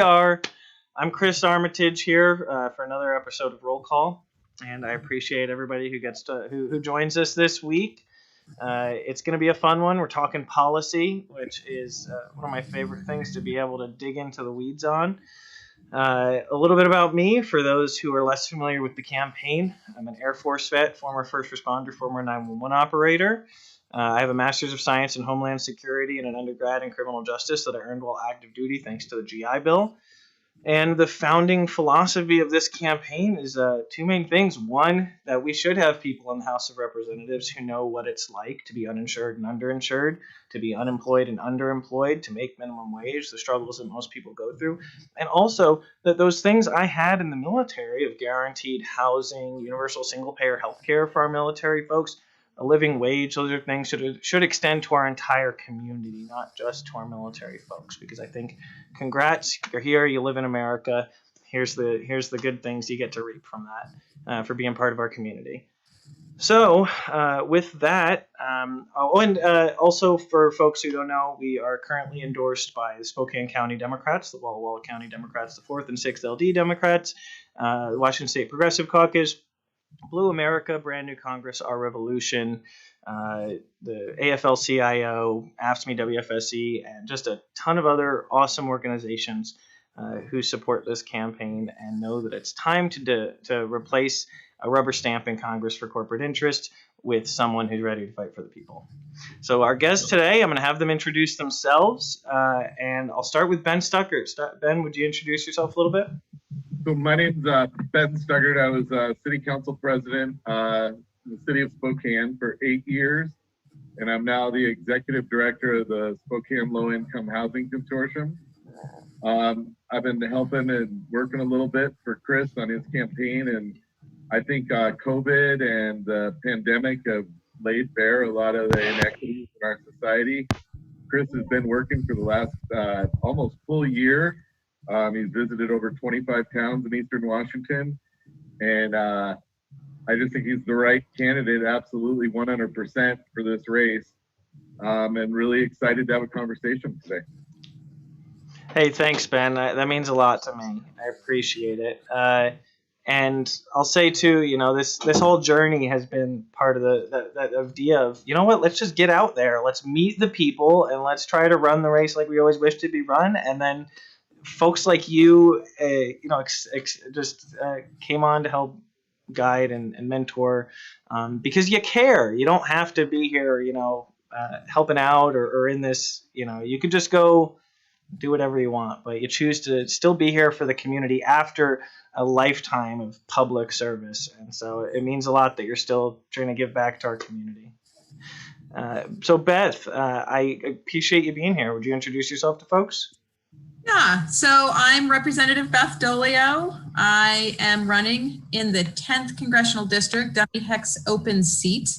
are. I'm Chris Armitage here for another episode of Roll Call, and I appreciate everybody who joins us this week. It's going to be a fun one. We're talking policy, which is one of my favorite things to be able to dig into the weeds on. A little bit about me, for those who are less familiar with the campaign. I'm an Air Force vet, former first responder, former 911 operator. I have a Master's of Science in Homeland Security and an undergrad in Criminal Justice that I earned while active duty thanks to the GI Bill. And the founding philosophy of this campaign is two main things. One, that we should have people in the House of Representatives who know what it's like to be uninsured and underinsured, to be unemployed and underemployed, to make minimum wage, the struggles that most people go through. And also that those things I had in the military of guaranteed housing, universal single-payer health care for our military folks, a living wage, those are things should extend to our entire community, not just to our military folks. Because I think, congrats, you're here, you live in America. Here's the good things you get to reap from that for being part of our community. So with that, also for folks who don't know, we are currently endorsed by the Spokane County Democrats, the Walla Walla County Democrats, the 4th and 6th LD Democrats, the Washington State Progressive Caucus, Blue America, Brand New Congress, Our Revolution, the AFL-CIO, AFSCME, WFSE, and just a ton of other awesome organizations who support this campaign and know that it's time to replace a rubber stamp in Congress for corporate interest with someone who's ready to fight for the people. So our guests today, I'm going to have them introduce themselves, and I'll start with Ben Stuckart. Ben, would you introduce yourself a little bit? So my name's Beth Stuckart. I was city council president in the city of Spokane for 8 years, and I'm now the executive director of the Spokane Low Income Housing Consortium. I've been helping and working a little bit for Chris on his campaign, and I think COVID and the pandemic have laid bare a lot of the inequities in our society. Chris has been working for the last almost full year. He's visited over 25 towns in Eastern Washington, and I just think he's the right candidate, absolutely 100% for this race, and really excited to have a conversation today. Hey, thanks, Ben. That means a lot to me. I appreciate it. And I'll say too, this whole journey has been part of that idea of, let's just get out there, let's meet the people, and let's try to run the race like we always wish to be run, and then folks like you, just came on to help guide and mentor because you care. You don't have to be here, helping out or in this, you could just go do whatever you want, but you choose to still be here for the community after a lifetime of public service. And so it means a lot that you're still trying to give back to our community. So Beth, I appreciate you being here. Would you introduce yourself to folks? Yeah, so I'm Representative Beth Doglio. I am running in the 10th Congressional District, Dummy Heck's open seat.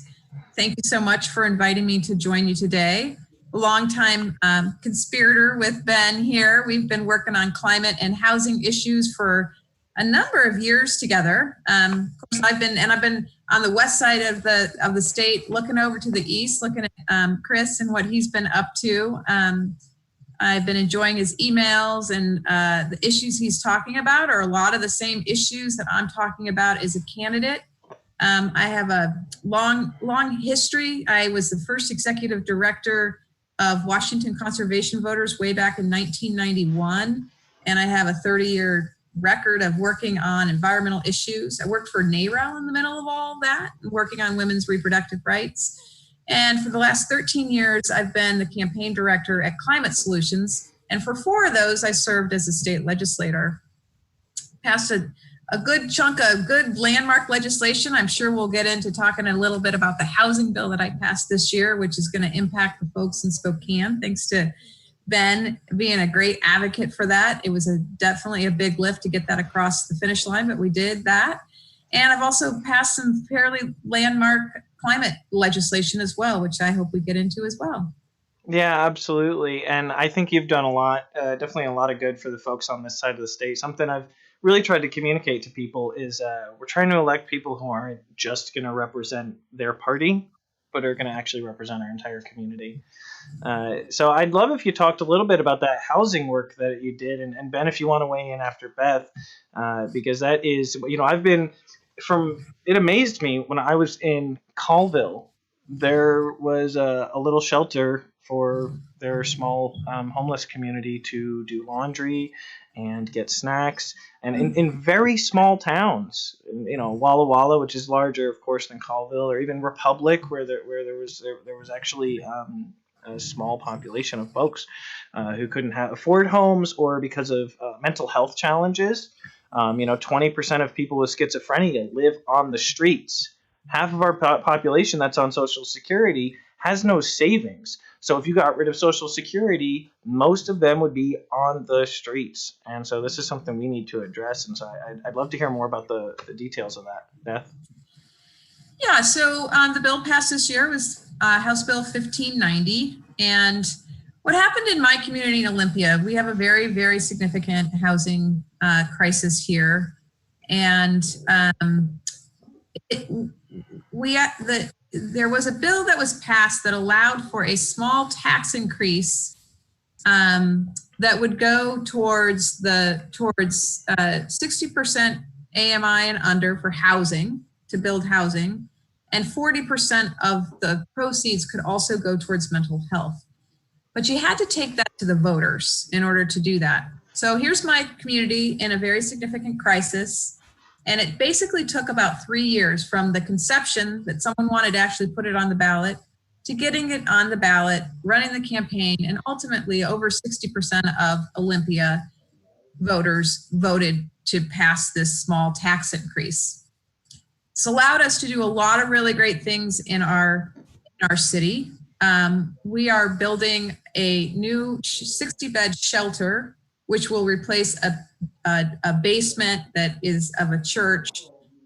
Thank you so much for inviting me to join you today. A longtime conspirator with Ben here. We've been working on climate and housing issues for a number of years together. Of course, I've been on the west side of the state, looking over to the east, looking at Chris and what he's been up to. I've been enjoying his emails, and the issues he's talking about are a lot of the same issues that I'm talking about as a candidate. I have a long history. I was the first executive director of Washington Conservation Voters way back in 1991, and I have a 30-year record of working on environmental issues. I worked for NARAL in the middle of all that, working on women's reproductive rights. And for the last 13 years, I've been the campaign director at Climate Solutions. And for 4 of those, I served as a state legislator. Passed a good chunk of good landmark legislation. I'm sure we'll get into talking a little bit about the housing bill that I passed this year, which is going to impact the folks in Spokane. Thanks to Ben being a great advocate for that. It was definitely a big lift to get that across the finish line, but we did that. And I've also passed some fairly landmark climate legislation as well, which I hope we get into as well. Yeah, absolutely. And I think you've done a lot, definitely a lot of good for the folks on this side of the state. Something I've really tried to communicate to people is we're trying to elect people who aren't just going to represent their party, but are going to actually represent our entire community. So I'd love if you talked a little bit about that housing work that you did, and Ben, if you want to weigh in after Beth, because that is, it amazed me when I was in Colville. There was a little shelter for their small homeless community to do laundry and get snacks. And in very small towns, Walla Walla, which is larger, of course, than Colville, or even Republic, where there was actually a small population of folks who couldn't afford homes, or because of mental health challenges. 20% of people with schizophrenia live on the streets. Half of our population that's on Social Security has no savings. So if you got rid of Social Security, most of them would be on the streets. And so this is something we need to address. And so I'd love to hear more about the details of that. Beth? Yeah, so the bill passed this year was House Bill 1590. And what happened in my community in Olympia, we have a very, very significant housing crisis here. And there was a bill that was passed that allowed for a small tax increase that would go towards 60% AMI and under for housing, to build housing, and 40% of the proceeds could also go towards mental health. But you had to take that to the voters in order to do that. So here's my community in a very significant crisis. And it basically took about 3 years from the conception that someone wanted to actually put it on the ballot to getting it on the ballot, running the campaign, and ultimately over 60% of Olympia voters voted to pass this small tax increase. It's allowed us to do a lot of really great things in our city. We are building a new 60-bed shelter, which will replace a basement that is of a church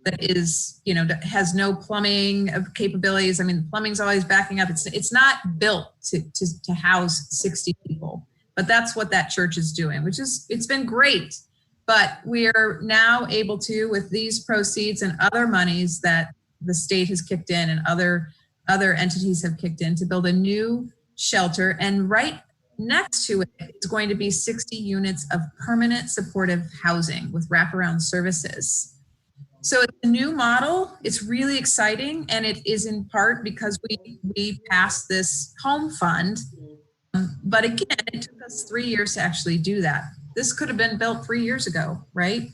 that is, that has no plumbing capabilities. I mean, the plumbing's always backing up. It's not built to house 60 people, but that's what that church is doing, it's been great. But we are now able to, with these proceeds and other monies that the state has kicked in and other entities have kicked in, to build a new shelter. And right next to it is going to be 60 units of permanent supportive housing with wraparound services. So it's a new model. It's really exciting. And it is in part because we passed this home fund. But again, it took us 3 years to actually do that. This could have been built 3 years ago, right?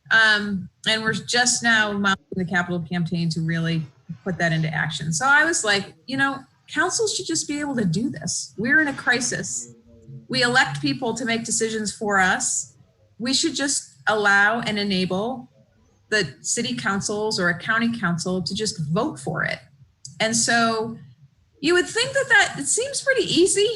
And we're just now mounting the capital campaign to really put that into action. So I was like, council should just be able to do this. We're in a crisis. We elect people to make decisions for us. We should just allow and enable the city councils or a county council to just vote for it. And so you would think that it seems pretty easy,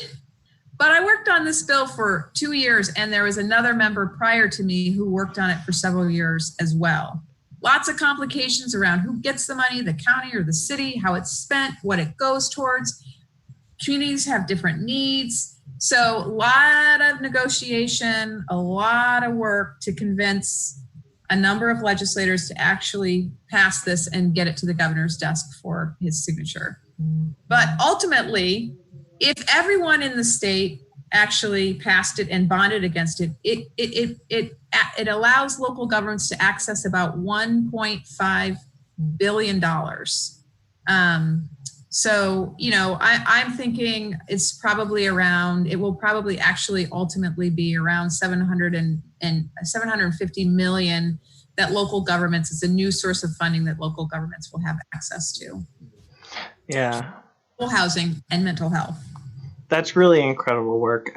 but I worked on this bill for 2 years, and there was another member prior to me who worked on it for several years as well. Lots of complications around who gets the money, the county or the city, how it's spent, what it goes towards. Communities have different needs. So a lot of negotiation, a lot of work to convince a number of legislators to actually pass this and get it to the governor's desk for his signature. But ultimately, if everyone in the state actually passed it and bonded against it, it allows local governments to access about $1.5 billion. So, I'm thinking it's probably it will probably actually ultimately be around 750 million that local governments, it's a new source of funding that local governments will have access to. Yeah. Housing and mental health. That's really incredible work.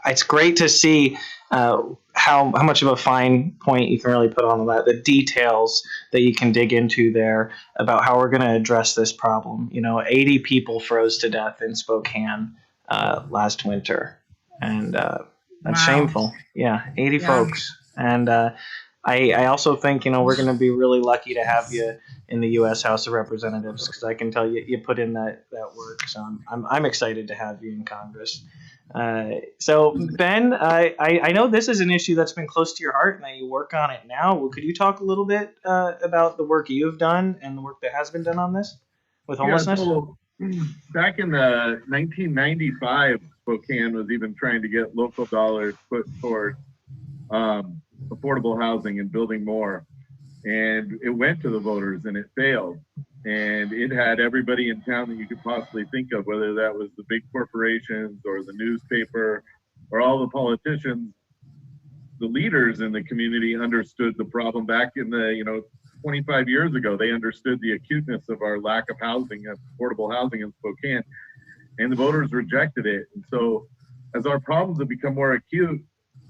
It's great to see how much of a fine point you can really put on that, the details that you can dig into there about how we're going to address this problem. 80 people froze to death in Spokane last winter, and that's shameful. Yeah, 80 folks. And I also think, we're going to be really lucky to have you in the U.S. House of Representatives, because I can tell you put in that work. So I'm excited to have you in Congress. So Ben, I know this is an issue that's been close to your heart and that you work on it now. Well, could you talk a little bit about the work you've done and the work that has been done on this with homelessness? So back in 1995, Spokane was even trying to get local dollars put towards affordable housing and building more. And it went to the voters and it failed. And it had everybody in town that you could possibly think of, whether that was the big corporations or the newspaper or all the politicians. The leaders in the community understood the problem back in the 25 years ago. They understood the acuteness of our lack of housing, affordable housing in Spokane, and the voters rejected it. And so as our problems have become more acute,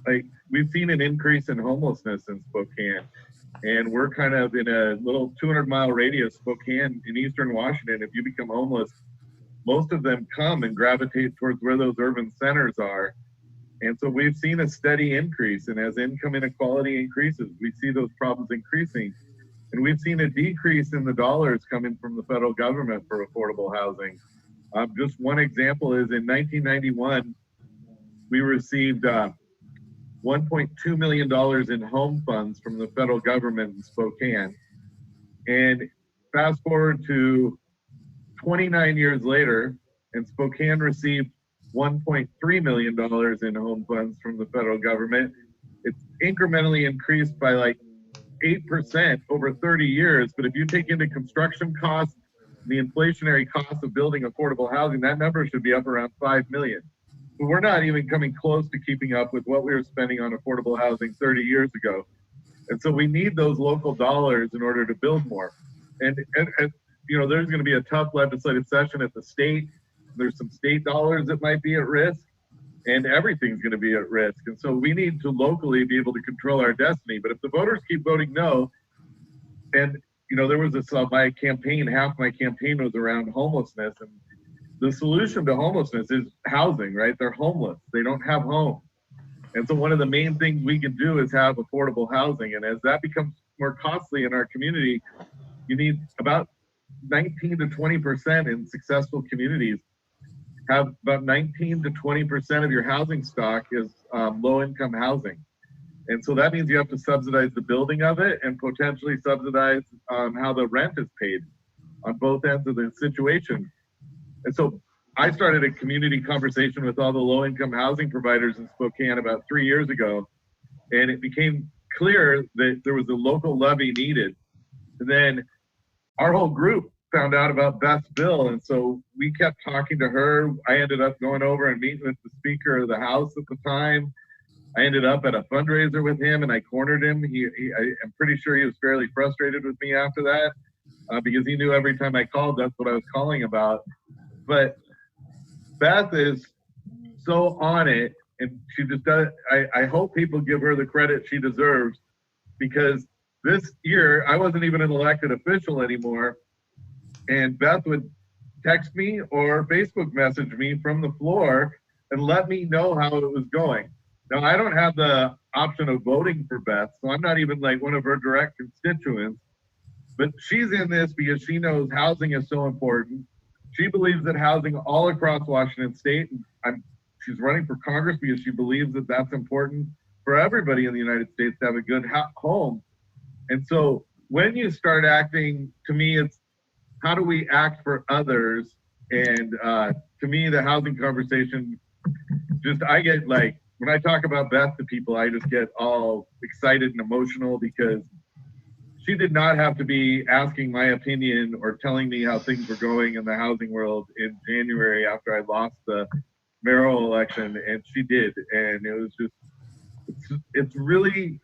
like we've seen an increase in homelessness in Spokane. And we're kind of in a little 200-mile radius, Spokane in eastern Washington. If you become homeless, most of them come and gravitate towards where those urban centers are. And so we've seen a steady increase. And as income inequality increases, we see those problems increasing. And we've seen a decrease in the dollars coming from the federal government for affordable housing. Just one example is in 1991, we received $1.2 million in home funds from the federal government in Spokane. And fast forward to 29 years later, and Spokane received $1.3 million in home funds from the federal government. It's incrementally increased by like 8% over 30 years. But if you take into construction costs, the inflationary cost of building affordable housing, that number should be up around 5 million. But we're not even coming close to keeping up with what we were spending on affordable housing 30 years ago. And so we need those local dollars in order to build more. And there's going to be a tough legislative session at the state. There's some state dollars that might be at risk, and everything's going to be at risk. And so we need to locally be able to control our destiny. But if the voters keep voting no, and there was my campaign, half my campaign was around homelessness, and the solution to homelessness is housing, right? They're homeless. They don't have homes. And so one of the main things we can do is have affordable housing. And as that becomes more costly in our community, you need about 19 to 20% in successful communities have about 19 to 20% of your housing stock is low-income housing. And so that means you have to subsidize the building of it and potentially subsidize how the rent is paid on both ends of the situation. And so I started a community conversation with all the low-income housing providers in Spokane about 3 years ago, and it became clear that there was a local levy needed. And then our whole group found out about Beth's bill, and so we kept talking to her. I ended up going over and meeting with the Speaker of the House at the time. I ended up at a fundraiser with him, and I cornered him. I'm pretty sure he was fairly frustrated with me after that because he knew every time I called, that's what I was calling about. But Beth is so on it, and she just does. I hope people give her the credit she deserves, because this year I wasn't even an elected official anymore, and Beth would text me or Facebook message me from the floor and let me know how it was going. Now, I don't have the option of voting for Beth, so I'm not even like one of her direct constituents, but she's in this because she knows housing is so important. She believes that housing all across Washington State, and she's running for Congress because she believes that that's important for everybody in the United States to have a good home. And so when you start acting, to me, it's how do we act for others? And to me, the housing conversation, I get like, when I talk about Beth to people, I just get all excited and emotional because she did not have to be asking my opinion or telling me how things were going in the housing world in January after I lost the mayoral election, and she did. And it was just, it's really,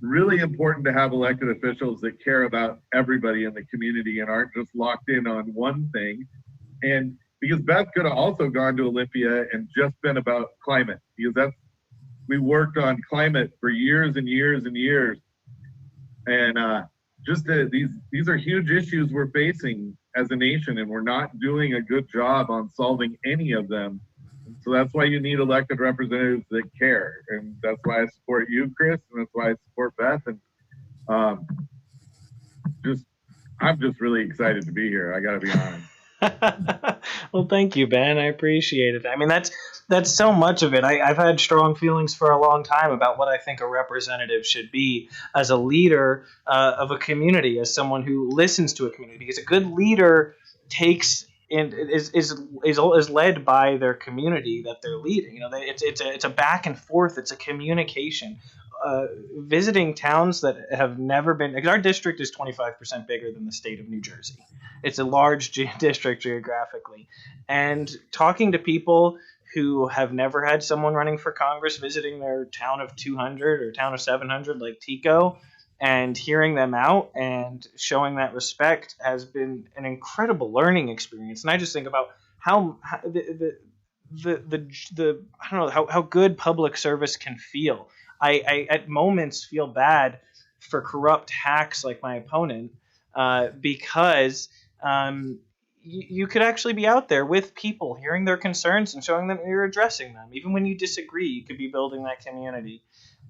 really important to have elected officials that care about everybody in the community and aren't just locked in on one thing. And because Beth could have also gone to Olympia and just been about climate, because we worked on climate for years and years and years. And these are huge issues we're facing as a nation, and we're not doing a good job on solving any of them. So that's why you need elected representatives that care. And that's why I support you, Chris, and that's why I support Beth. And I'm just really excited to be here. I got to be honest. Well, thank you, Ben. I appreciate it. I mean, that's so much of it. I've had strong feelings for a long time about what I think a representative should be as a leader of a community, as someone who listens to a community. Because a good leader takes and is led by their community that they're leading. It's a back and forth. It's a communication. Visiting towns that have never been, because our district is 25% bigger than the state of New Jersey. It's a large district geographically. And talking to people who have never had someone running for Congress visiting their town of 200 or town of 700 like Tico, and hearing them out and showing that respect has been an incredible learning experience. And I just think about how the I don't know how good public service can feel. I at moments feel bad for corrupt hacks like my opponent because you could actually be out there with people, hearing their concerns and showing them you're addressing them. Even when you disagree, you could be building that community.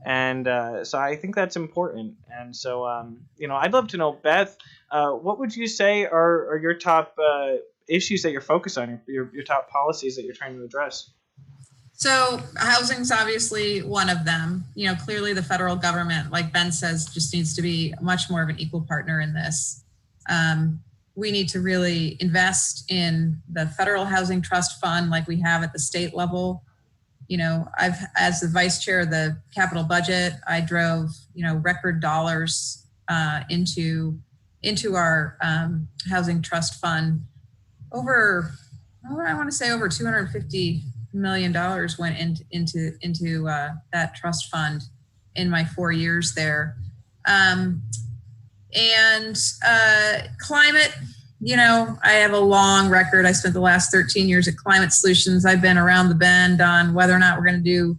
And so I think that's important. And so, I'd love to know, Beth, what would you say are your top issues that you're focused on, your top policies that you're trying to address? So housing is obviously one of them. Clearly the federal government, like Ben says, just needs to be much more of an equal partner in this. We need to really invest in the federal housing trust fund like we have at the state level. As the vice chair of the capital budget, I drove, record dollars into our housing trust fund. Over $250 million went into that trust fund in my 4 years there. Climate, I have a long record. I spent the last 13 years at Climate Solutions. I've been around the bend on whether or not we're going to do,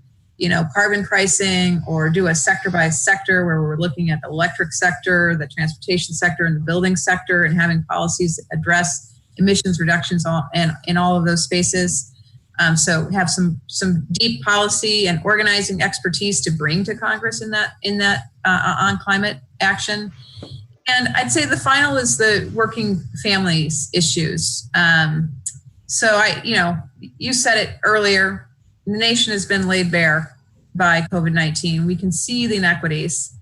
carbon pricing or do a sector by sector where we're looking at the electric sector, the transportation sector, and the building sector, and having policies that address emissions reductions in all of those spaces. So have some deep policy and organizing expertise to bring to Congress in that on climate action. And I'd say the final is the working families issues. So you said it earlier, the nation has been laid bare by COVID-19. We can see the inequities.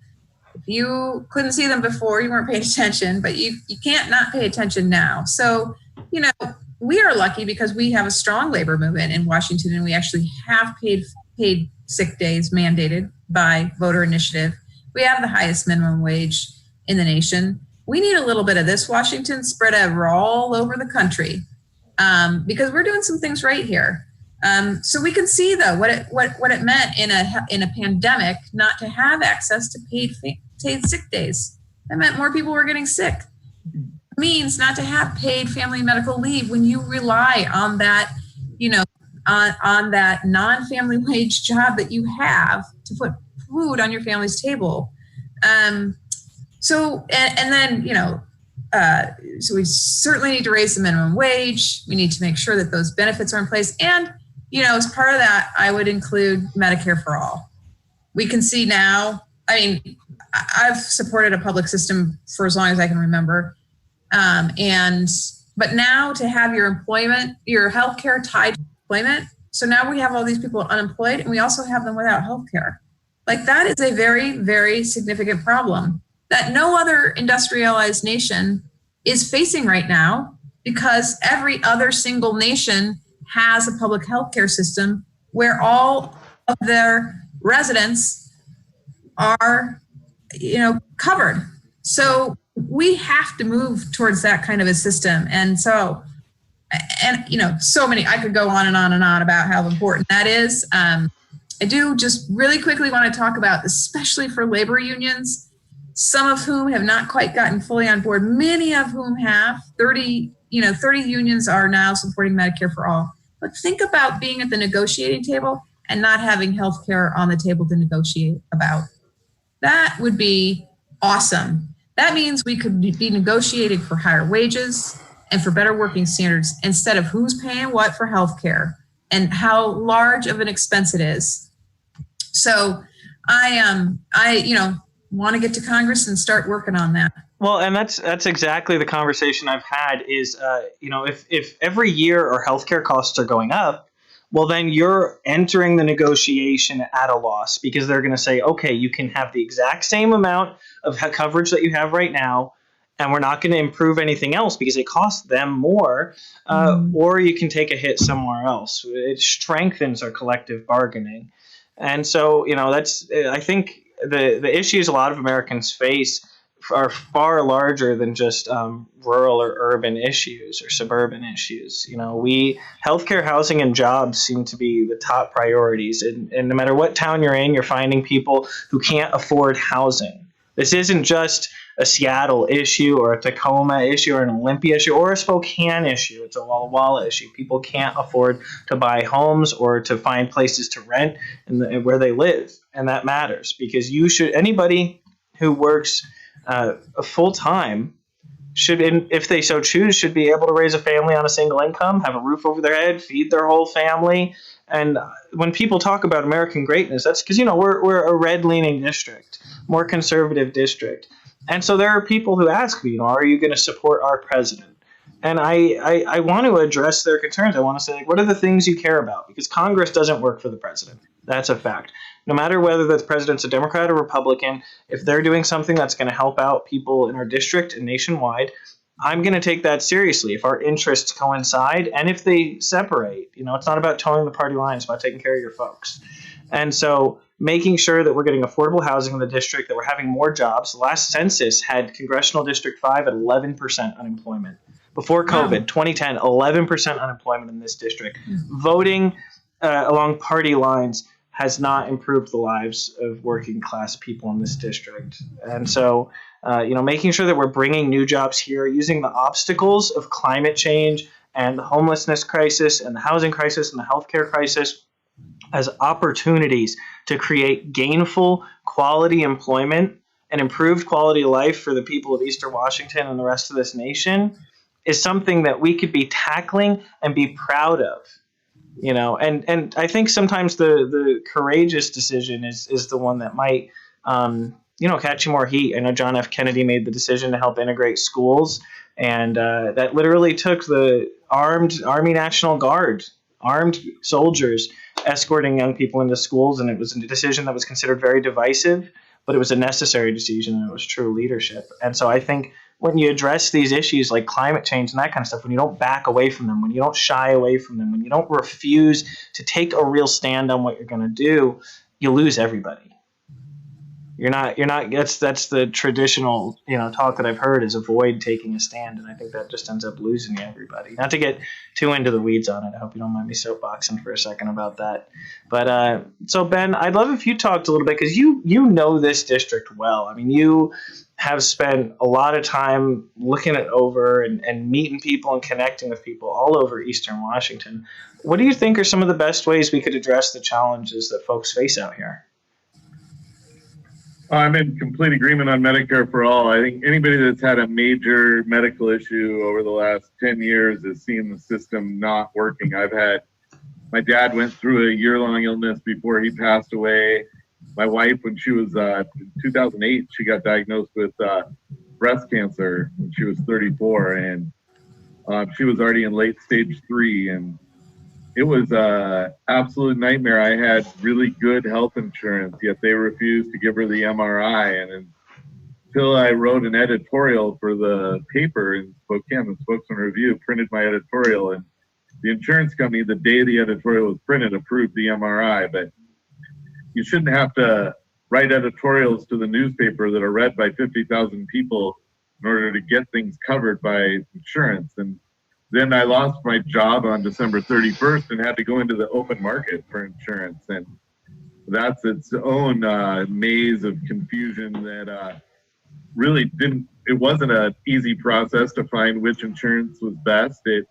If you couldn't see them before, you weren't paying attention, but you can't not pay attention now. So, we are lucky because we have a strong labor movement in Washington, and we actually have paid sick days mandated by voter initiative. We have the highest minimum wage in the nation. We need a little bit of this, Washington, spread all over the country, because we're doing some things right here. So we can see though what it meant in a pandemic not to have access to paid sick days. That meant more people were getting sick. It means not to have paid family medical leave when you rely on that, on that non-family wage job that you have to put food on your family's table. So we certainly need to raise the minimum wage. We need to make sure that those benefits are in place. And, as part of that, I would include Medicare for all. We can see now, I've supported a public system for as long as I can remember. But now to have your healthcare tied to employment. So now we have all these people unemployed, and we also have them without healthcare. Like, that is a very, very significant problem that no other industrialized nation is facing right now, because every other single nation has a public healthcare system where all of their residents are, covered. So we have to move towards that kind of a system. So many, I could go on and on and on about how important that is. I do just really quickly want to talk about, especially for labor unions, some of whom have not quite gotten fully on board, many of whom have. 30 unions are now supporting Medicare for all. But think about being at the negotiating table and not having health care on the table to negotiate about. That would be awesome. That means we could be negotiating for higher wages and for better working standards instead of who's paying what for health care and how large of an expense it is. So want to get to Congress and start working on that. Well, and that's exactly the conversation I've had is, if every year our healthcare costs are going up, well, then you're entering the negotiation at a loss because they're going to say, okay, you can have the exact same amount of coverage that you have right now, and we're not going to improve anything else because it costs them more, or you can take a hit somewhere else. It strengthens our collective bargaining. And so, I think the issues a lot of Americans face are far larger than just rural or urban issues or suburban issues. Healthcare, housing, and jobs seem to be the top priorities. And no matter what town you're in, you're finding people who can't afford housing. This isn't just a Seattle issue or a Tacoma issue or an Olympia issue or a Spokane issue. It's a Walla Walla issue. People can't afford to buy homes or to find places to rent where they live. And that matters because anybody who works full time should, if they so choose, should be able to raise a family on a single income, have a roof over their head, feed their whole family. And when people talk about American greatness, that's because we're a red-leaning district, more conservative district, and so there are people who ask me, are you going to support our president? And I want to address their concerns. I want to say, what are the things you care about? Because Congress doesn't work for the president. That's a fact. No matter whether the president's a Democrat or Republican, if they're doing something that's going to help out people in our district and nationwide, I'm going to take that seriously if our interests coincide and if they separate. It's not about towing the party line. It's about taking care of your folks. And so making sure that we're getting affordable housing in the district, that we're having more jobs. The last census had Congressional District 5 at 11% unemployment. Before COVID, 2010, 11% unemployment in this district. Voting along party lines has not improved the lives of working class people in this district. And so, making sure that we're bringing new jobs here, using the obstacles of climate change and the homelessness crisis and the housing crisis and the healthcare crisis as opportunities to create gainful quality employment and improved quality of life for the people of Eastern Washington and the rest of this nation is something that we could be tackling and be proud of. And I think sometimes the courageous decision is the one that might, catch you more heat. I know John F. Kennedy made the decision to help integrate schools, and that literally took the armed Army National Guard, armed soldiers escorting young people into schools, and it was a decision that was considered very divisive, but it was a necessary decision, and it was true leadership. And so I think when you address these issues like climate change and that kind of stuff, when you don't back away from them, when you don't shy away from them, when you don't refuse to take a real stand on what you're going to do, you lose everybody. That's the traditional, talk that I've heard is avoid taking a stand. And I think that just ends up losing everybody. Not to get too into the weeds on it. I hope you don't mind me soapboxing for a second about that. But so Ben, I'd love if you talked a little bit because you know this district well. I mean, you have spent a lot of time looking it over and meeting people and connecting with people all over Eastern Washington. What do you think are some of the best ways we could address the challenges that folks face out here? I'm in complete agreement on Medicare for all. I think anybody that's had a major medical issue over the last 10 years has seen the system not working. My dad went through a year-long illness before he passed away. My wife, when she was in 2008, she got diagnosed with breast cancer when she was 34, and she was already in late stage 3, and it was an absolute nightmare. I had really good health insurance, yet they refused to give her the MRI. And until I wrote an editorial for the paper in Spokane, the Spokesman Review, printed my editorial, and the insurance company, the day the editorial was printed, approved the MRI. But you shouldn't have to write editorials to the newspaper that are read by 50,000 people in order to get things covered by insurance. And then I lost my job on December 31st and had to go into the open market for insurance. And that's its own maze of confusion that really it wasn't an easy process to find which insurance was best. It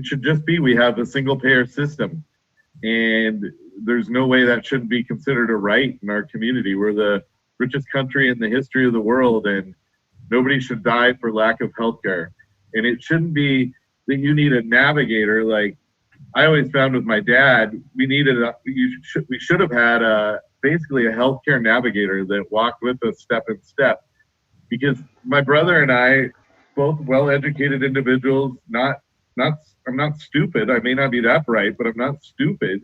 should just be, we have a single payer system, and there's no way that shouldn't be considered a right in our community. We're the richest country in the history of the world, and nobody should die for lack of health care. And it shouldn't be that you need a navigator. Like I always found with my dad, we should have had a basically a healthcare navigator that walked with us step in step. Because my brother and I, both well-educated individuals, I'm not stupid. I may not be that bright, but I'm not stupid.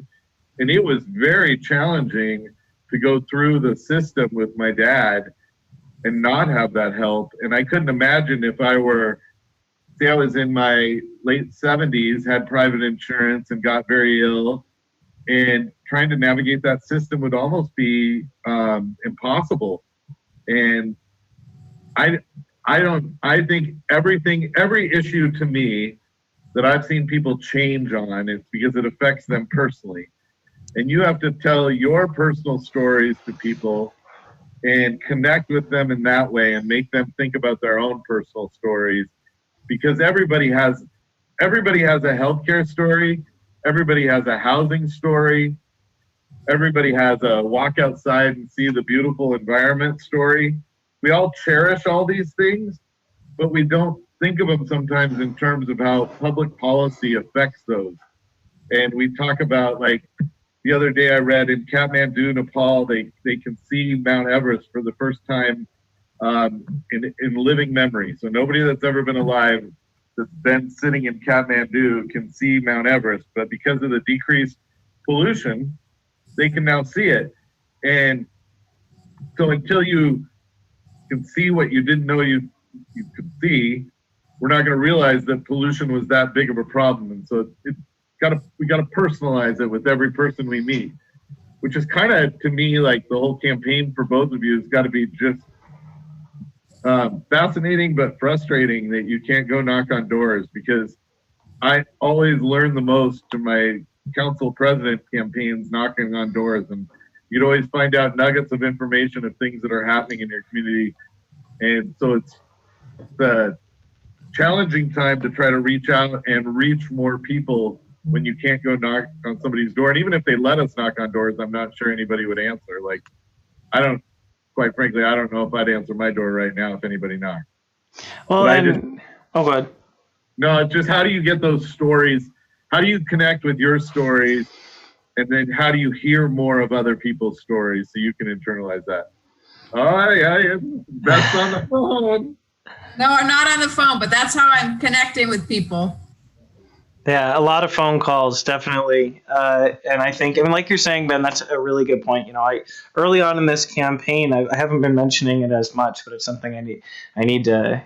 And it was very challenging to go through the system with my dad and not have that help. And I couldn't imagine if I was in my late 70s, had private insurance and got very ill, and trying to navigate that system would almost be impossible. And I think every issue to me that I've seen people change on, it's because it affects them personally. And you have to tell your personal stories to people and connect with them in that way and make them think about their own personal stories, because everybody has a healthcare story, everybody has a housing story, everybody has a walk outside and see the beautiful environment story. We all cherish all these things, but we don't think of them sometimes in terms of how public policy affects those. And we talk about, like, the other day I read in Kathmandu, Nepal, they can see Mount Everest for the first time in living memory. So nobody that's ever been alive that's been sitting in Kathmandu can see Mount Everest, but because of the decreased pollution, they can now see it. And so until you can see what you didn't know you could see, we're not going to realize that pollution was that big of a problem. And so we got to personalize it with every person we meet, which is kind of, to me, like the whole campaign for both of you has got to be just fascinating but frustrating that you can't go knock on doors, because I always learn the most from my council president campaigns knocking on doors, and you'd always find out nuggets of information of things that are happening in your community. And so it's the challenging time to try to reach out and reach more people when you can't go knock on somebody's door. And even if they let us knock on doors, I'm not sure anybody would answer. Like, quite frankly, I don't know if I'd answer my door right now if anybody knocked. Well, go ahead. No, it's just, how do you get those stories? How do you connect with your stories? And then how do you hear more of other people's stories so you can internalize that? Oh, yeah. That's on the phone. No, I'm not on the phone, but that's how I'm connecting with people. Yeah, a lot of phone calls, definitely. And I think, like you're saying, Ben, that's a really good point. Early on in this campaign, I haven't been mentioning it as much, but it's something I need to,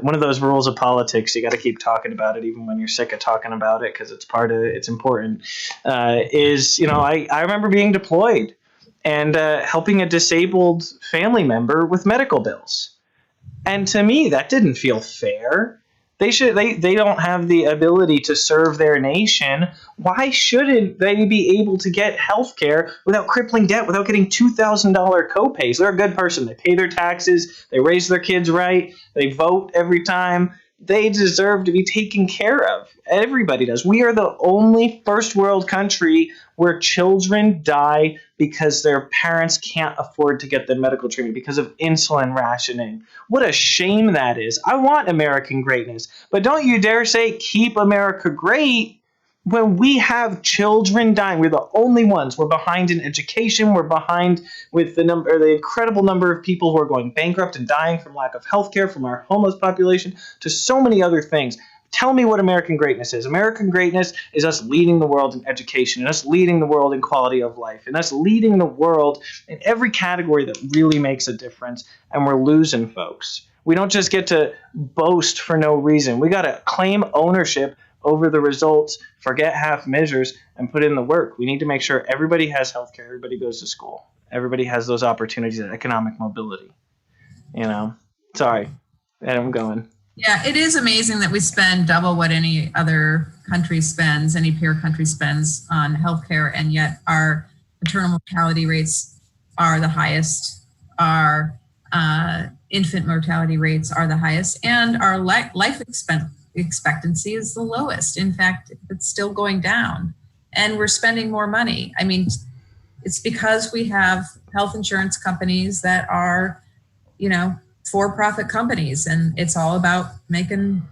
one of those rules of politics, you got to keep talking about it, even when you're sick of talking about it, because it's important, I remember being deployed and helping a disabled family member with medical bills. And to me, that didn't feel fair. They don't have the ability to serve their nation. Why shouldn't they be able to get health care without crippling debt, without getting $2,000 copays? They're a good person. They pay their taxes. They raise their kids right. They vote every time. They deserve to be taken care of. Everybody does. We are the only first world country where children die because their parents can't afford to get the medical treatment because of insulin rationing. What a shame that is. I want American greatness, but don't you dare say keep America great when we have children dying. We're the only ones. We're behind in education. We're behind with the incredible number of people who are going bankrupt and dying from lack of health care, from our homeless population, to so many other things. Tell me what American greatness is. American greatness is us leading the world in education, and us leading the world in quality of life, and us leading the world in every category that really makes a difference, and we're losing folks. We don't just get to boast for no reason. We got to claim ownership over the results, forget half measures, and put in the work. We need to make sure everybody has health care, everybody goes to school, everybody has those opportunities of economic mobility. Sorry, I'm going. Yeah, it is amazing that we spend double what any other country spends, any peer country spends on healthcare, and yet our maternal mortality rates are the highest, our infant mortality rates are the highest, and our life expectancy is the lowest. In fact, it's still going down, and we're spending more money. I mean, it's because we have health insurance companies that are, for-profit companies, and it's all about making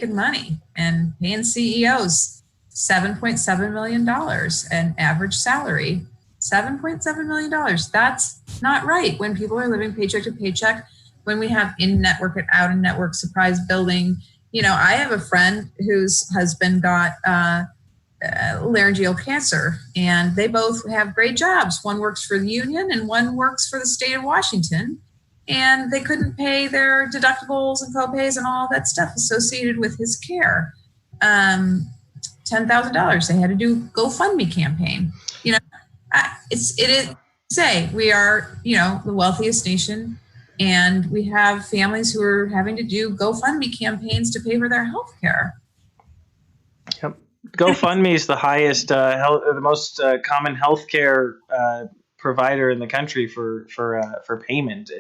money and paying CEOs $7.7 million an average salary. $7.7 million. That's not right when people are living paycheck to paycheck, when we have in-network and out-of-network surprise billing. I have a friend whose husband got laryngeal cancer, and they both have great jobs. One works for the union and one works for the state of Washington, and they couldn't pay their deductibles and copays and all that stuff associated with his care. $10,000. They had to do GoFundMe campaign. We are, the wealthiest nation, and we have families who are having to do GoFundMe campaigns to pay for their health care. Yep. GoFundMe is the highest, the most common healthcare provider in the country for payment.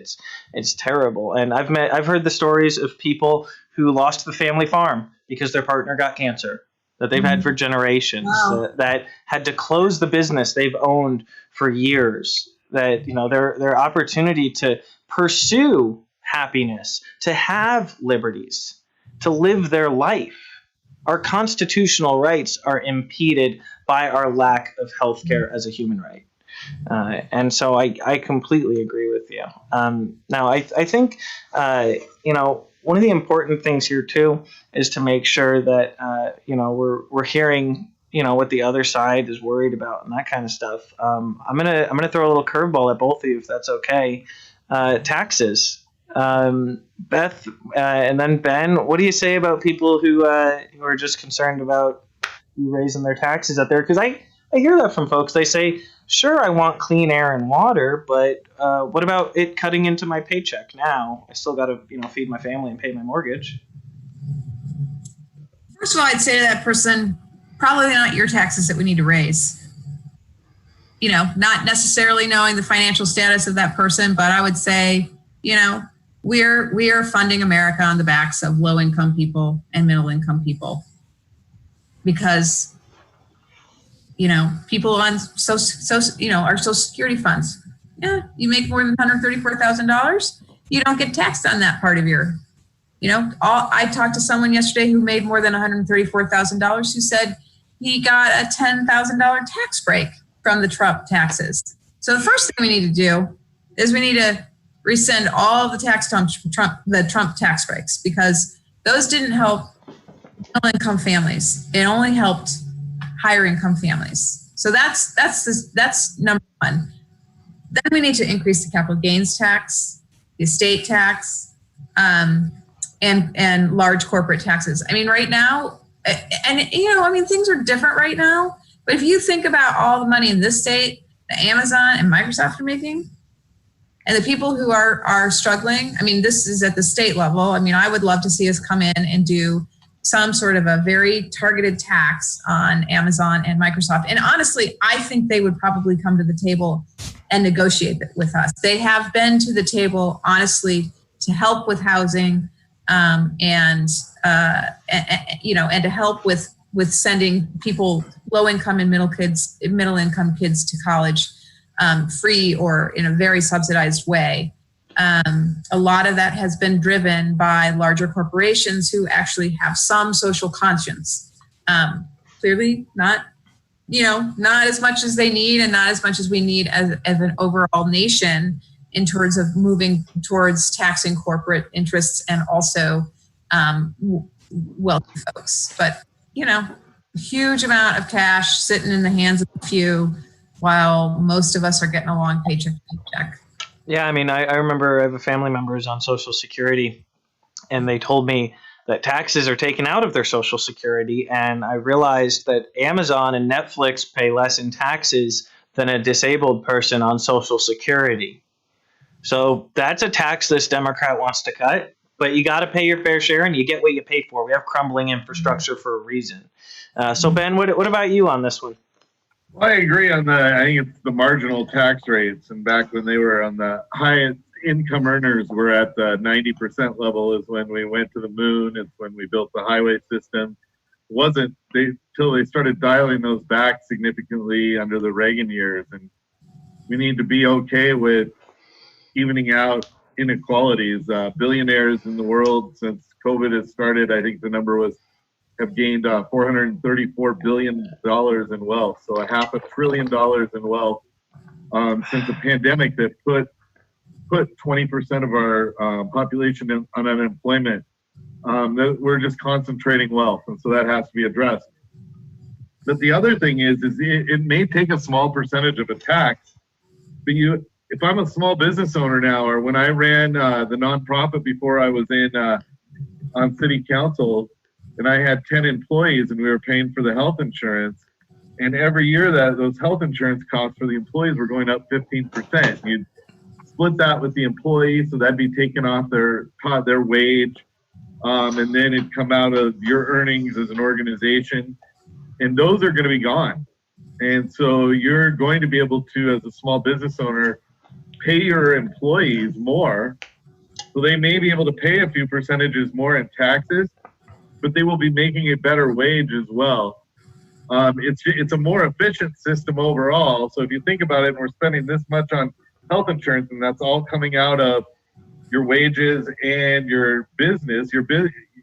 It's terrible, and I've heard the stories of people who lost the family farm because their partner got cancer that they've had for generations. Wow. That had to close the business they've owned for years. That their opportunity to pursue happiness, to have liberties, to live their life. Our constitutional rights are impeded by our lack of health care as a human right. And so I completely agree with you. Now, I think, one of the important things here, too, is to make sure that, we're hearing, what the other side is worried about and that kind of stuff. I'm gonna throw a little curveball at both of you, if that's okay. Taxes. Beth, and then Ben, what do you say about people who are just concerned about raising their taxes out there? Because I hear that from folks. They say, sure, I want clean air and water, but what about it cutting into my paycheck now? I still got to feed my family and pay my mortgage. First of all, I'd say to that person, probably not your taxes that we need to raise. Not necessarily knowing the financial status of that person, but I would say, we are funding America on the backs of low-income people and middle-income people, because people on our Social Security funds. Yeah, you make more than $134,000, you don't get taxed on that part of your. I talked to someone yesterday who made more than $134,000, who said he got a $10,000 tax break from the Trump taxes. So the first thing we need to do is we need to rescind all of the Trump tax breaks, because those didn't help middle-income families. It only helped higher income families. So that's number one. Then we need to increase the capital gains tax, the estate tax, and large corporate taxes. I mean, right now, things are different right now. But if you think about all the money in this state that Amazon and Microsoft are making, and the people who are struggling, this is at the state level. I would love to see us come in and do some sort of a very targeted tax on Amazon and Microsoft. And honestly, I think they would probably come to the table and negotiate with us. They have been to the table, honestly, to help with housing, and to help with sending people, low income and middle income kids to college free or in a very subsidized way. A lot of that has been driven by larger corporations who actually have some social conscience. Clearly not as much as they need, and not as much as we need as an overall nation in terms of moving towards taxing corporate interests and also wealthy folks. But, a huge amount of cash sitting in the hands of a few, while most of us are getting along paycheck to paycheck. Yeah, I remember I have a family member who's on Social Security, and they told me that taxes are taken out of their Social Security, and I realized that Amazon and Netflix pay less in taxes than a disabled person on Social Security. So that's a tax this Democrat wants to cut, but you got to pay your fair share, and you get what you pay for. We have crumbling infrastructure for a reason. So Ben, what about you on this one? Well, I agree on I think it's the marginal tax rates. And back when they were on the highest income earners were at the 90% level is when we went to the moon. It's when we built the highway system. It wasn't till they started dialing those back significantly under the Reagan years. And we need to be okay with evening out inequalities. Billionaires in the world since COVID has started, I think the number have gained $434 billion in wealth. So $500 billion in wealth since the pandemic that put 20% of our population on unemployment. That we're just concentrating wealth, and so that has to be addressed. But the other thing is it may take a small percentage of a tax, but if I'm a small business owner now, or when I ran the nonprofit before I was on city council, and I had 10 employees and we were paying for the health insurance, and every year that those health insurance costs for the employees were going up 15%. You'd split that with the employees, so that'd be taken off their wage, and then it'd come out of your earnings as an organization, and those are going to be gone. And so you're going to be able to, as a small business owner, pay your employees more. So they may be able to pay a few percentages more in taxes, but they will be making a better wage as well. It's a more efficient system overall. So if you think about it, and we're spending this much on health insurance, and that's all coming out of your wages and your business, your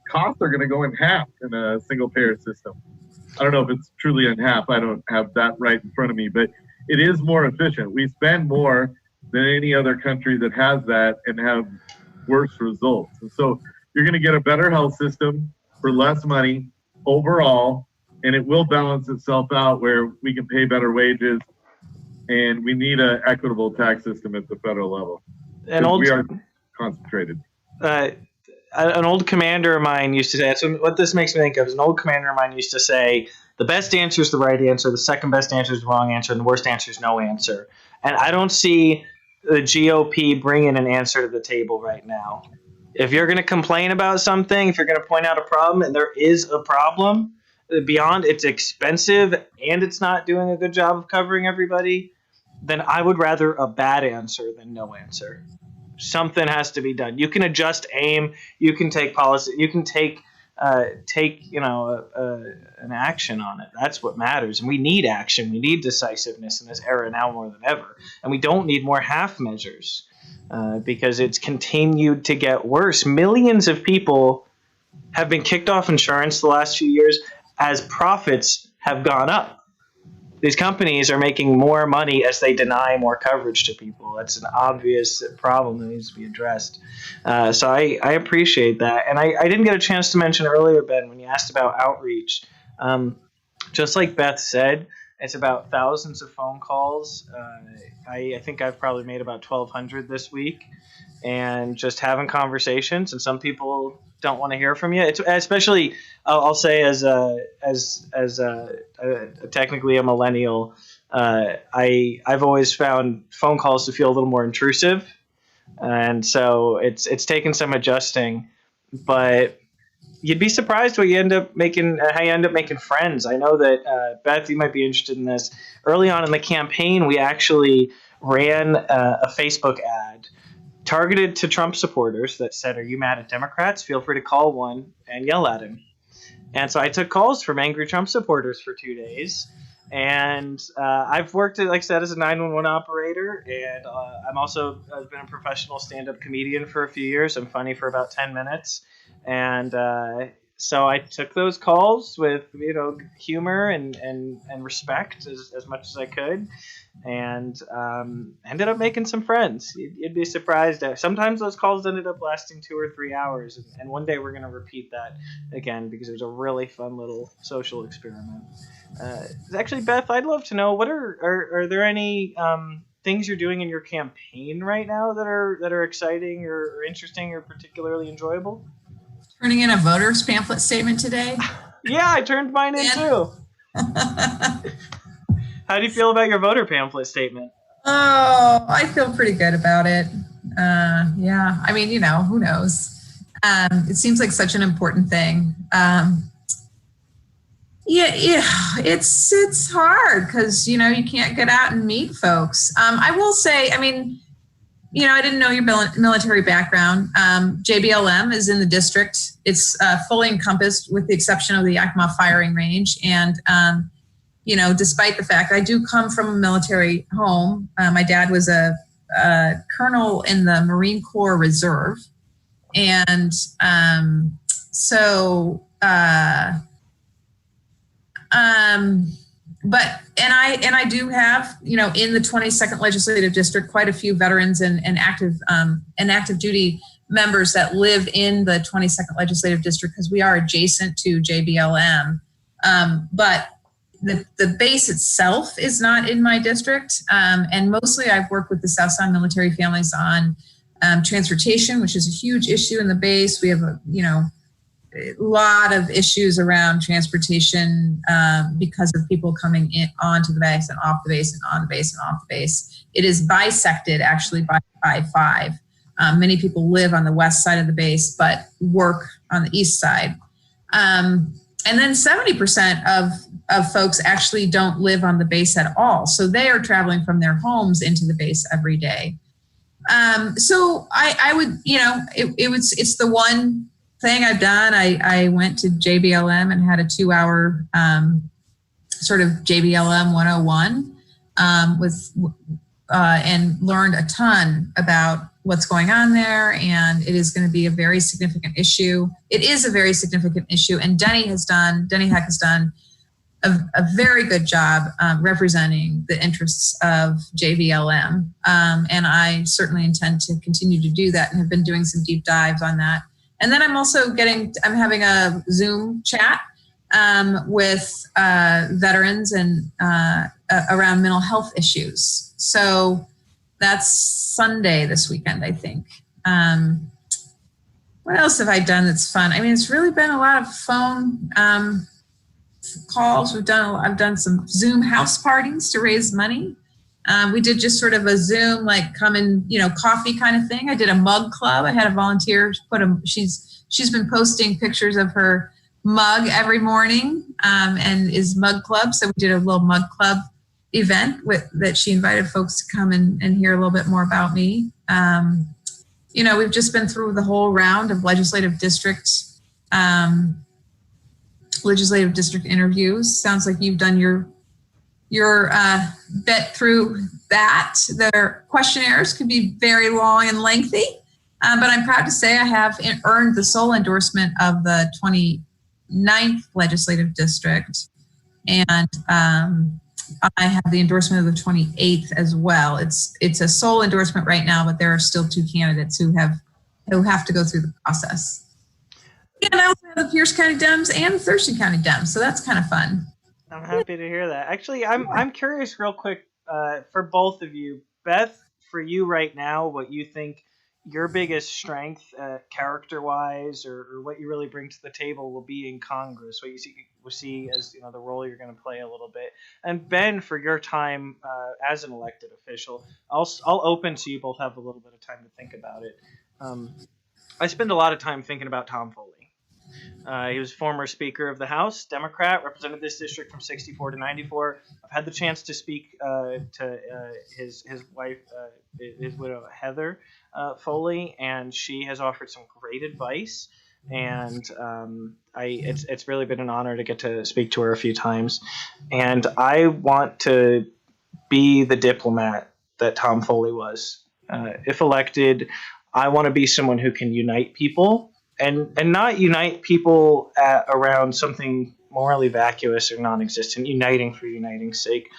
costs are going to go in half in a single payer system. I don't know if it's truly in half. I don't have that right in front of me, but it is more efficient. We spend more than any other country that has that and have worse results. And so you're going to get a better health system for less money overall, and it will balance itself out where we can pay better wages, and we need an equitable tax system at the federal level. And we are concentrated. An old commander of mine used to say, so what this makes me think of is an old commander of mine used to say, the best answer is the right answer, the second best answer is the wrong answer, and the worst answer is no answer. And I don't see the GOP bringing an answer to the table right now. If you're going to complain about something, if you're going to point out a problem, and there is a problem, beyond it's expensive and it's not doing a good job of covering everybody, then I would rather a bad answer than no answer. Something has to be done. You can adjust aim. You can take policy. You can take an action on it. That's what matters. And we need action. We need decisiveness in this era now more than ever. And we don't need more half measures because it's continued to get worse. Millions of people have been kicked off insurance the last few years as profits have gone up. These companies are making more money as they deny more coverage to people. That's an obvious problem that needs to be addressed. So I appreciate that. And I didn't get a chance to mention earlier, Ben, when you asked about outreach. Just like Beth said, it's about thousands of phone calls. I think I've probably made about 1,200 this week, and just having conversations. And some people don't want to hear from you. It's especially, I'll say, as technically a millennial, I've always found phone calls to feel a little more intrusive, and so it's taken some adjusting. But you'd be surprised what you end up making, how you end up making friends. I know that Beth, you might be interested in this. Early on in the campaign, we actually ran a Facebook ad targeted to Trump supporters that said, "Are you mad at Democrats? Feel free to call one and yell at him." And so I took calls from angry Trump supporters for 2 days. And I've worked, like I said, as a 911 operator. And I've been a professional stand-up comedian for a few years. I'm funny for about 10 minutes. And so I took those calls with, humor and respect as much as I could. And ended up making some friends. You'd be surprised. Sometimes those calls ended up lasting 2 or 3 hours. And one day we're going to repeat that again because it was a really fun little social experiment. Actually, Beth, I'd love to know, what are there any things you're doing in your campaign right now that are exciting or interesting or particularly enjoyable? Turning in a voter's pamphlet statement today. Yeah, I turned mine in too. How do you feel about your voter pamphlet statement? Oh, I feel pretty good about it. Yeah, I mean, who knows? It seems like such an important thing. Yeah, it's hard because, you can't get out and meet folks. I will say, I mean, I didn't know your military background. JBLM is in the district. It's fully encompassed with the exception of the Yakima firing range. And, despite the fact I do come from a military home, my dad was a colonel in the Marine Corps Reserve. And I do have, in the 22nd legislative district, quite a few veterans and active duty members that live in the 22nd legislative district because we are adjacent to JBLM. But the base itself is not in my district. And mostly I've worked with the South Sound military families on transportation, which is a huge issue in the base. We have a lot of issues around transportation because of people coming in onto the base and off the base and on the base and off the base. It is bisected actually by I-5. Many people live on the west side of the base, but work on the east side. And then 70% of folks actually don't live on the base at all. So they are traveling from their homes into the base every day. So I would, it's the one thing I've done. I went to JBLM and had a 2-hour sort of JBLM 101 and learned a ton about what's going on there. And it is going to be a very significant issue. It is a very significant issue. And Denny Heck has done a very good job representing the interests of JBLM. And I certainly intend to continue to do that and have been doing some deep dives on that. And then I'm having a Zoom chat with veterans and around mental health issues. So that's Sunday this weekend, I think. What else have I done that's fun? I mean, it's really been a lot of phone calls. I've done some Zoom house parties to raise money. We did just sort of a Zoom, like come and, coffee kind of thing. I did a mug club. I had a volunteer she's been posting pictures of her mug every morning and is mug club. So we did a little mug club event that she invited folks to come and hear a little bit more about me. We've just been through the whole round of legislative district interviews. Sounds like you've done your bit through that. Their questionnaires can be very long and lengthy, but I'm proud to say I have earned the sole endorsement of the 29th legislative district, and I have the endorsement of the 28th as well. It's a sole endorsement right now, but there are still 2 candidates who have to go through the process. And I also have the Pierce County Dems and the Thurston County Dems, so that's kind of fun. I'm happy to hear that. Actually, I'm curious real quick for both of you. Beth, for you right now, what you think your biggest strength character-wise or what you really bring to the table will be in Congress, what you see as the role you're going to play a little bit. And Ben, for your time as an elected official, I'll open so you both have a little bit of time to think about it. I spend a lot of time thinking about Tom Foley. He was former Speaker of the House, Democrat, represented this district from 64 to 94. I've had the chance to speak to his wife, his widow, Heather Foley, and she has offered some great advice. And it's really been an honor to get to speak to her a few times. And I want to be the diplomat that Tom Foley was. If elected, I want to be someone who can unite people. And not unite people around something morally vacuous or non-existent, uniting for uniting's sake.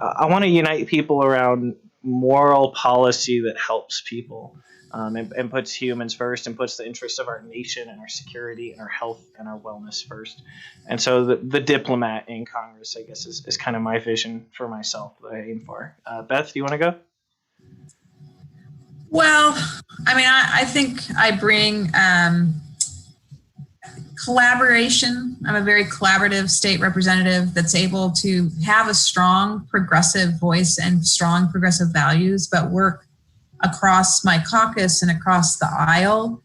I want to unite people around moral policy that helps people and puts humans first and puts the interests of our nation and our security and our health and our wellness first. And so the diplomat in Congress, I guess, is kind of my vision for myself that I aim for. Beth, do you want to go? Well, I mean, I think I bring collaboration. I'm a very collaborative state representative that's able to have a strong progressive voice and strong progressive values, but work across my caucus and across the aisle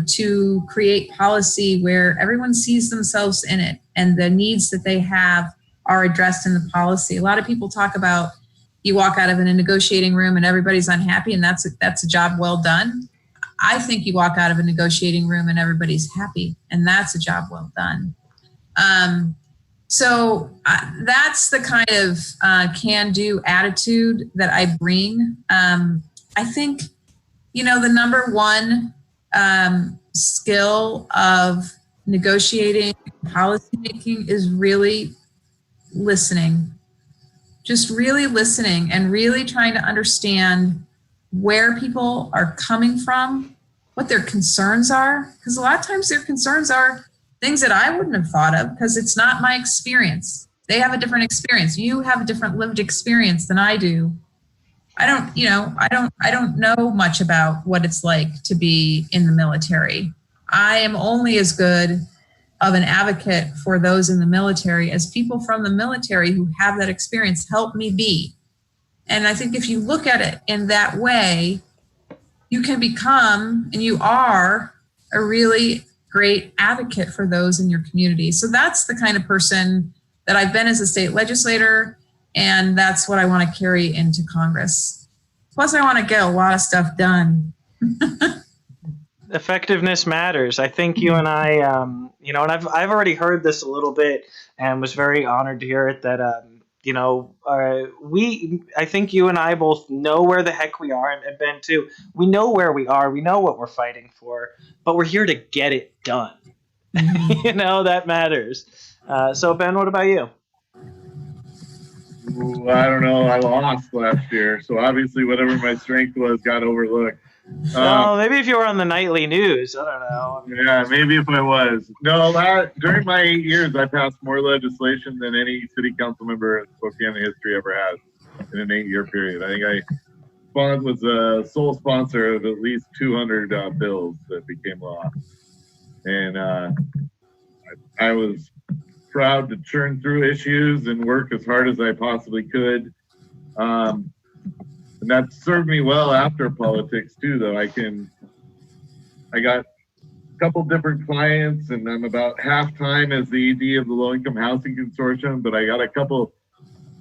to create policy where everyone sees themselves in it and the needs that they have are addressed in the policy. A lot of people talk about you walk out of a negotiating room and everybody's unhappy and that's a job well done. I think you walk out of a negotiating room and everybody's happy, and that's a job well done. So that's the kind of can-do attitude that I bring. I think, the number one skill of negotiating, policymaking is really listening, just really listening and really trying to understand where people are coming from, what their concerns are. Because a lot of times their concerns are things that I wouldn't have thought of because it's not my experience. They have a different experience. You have a different lived experience than I do. I don't know much about what it's like to be in the military. I am only as good of an advocate for those in the military as people from the military who have that experience help me be. And I think if you look at it in that way, you can become, and you are, a really great advocate for those in your community. So that's the kind of person that I've been as a state legislator, and that's what I want to carry into Congress. Plus, I want to get a lot of stuff done. Effectiveness matters. I think you and I, and I've already heard this a little bit and was very honored to hear it that, I think you and I both know where the heck we are, and Ben too. We know where we are. We know what we're fighting for, but we're here to get it done. That matters. So Ben, what about you? Ooh, I don't know. I lost last year, so obviously whatever my strength was got overlooked. Maybe if you were on the nightly news, I don't know. Yeah, maybe if I was. No, during my 8 years, I passed more legislation than any city council member in Spokane history ever has in an 8-year period. I think I was a sole sponsor of at least 200 bills that became law. And I was proud to churn through issues and work as hard as I possibly could. And that served me well after politics too, though. I got a couple different clients, and I'm about half-time as the ED of the Low Income Housing Consortium, but I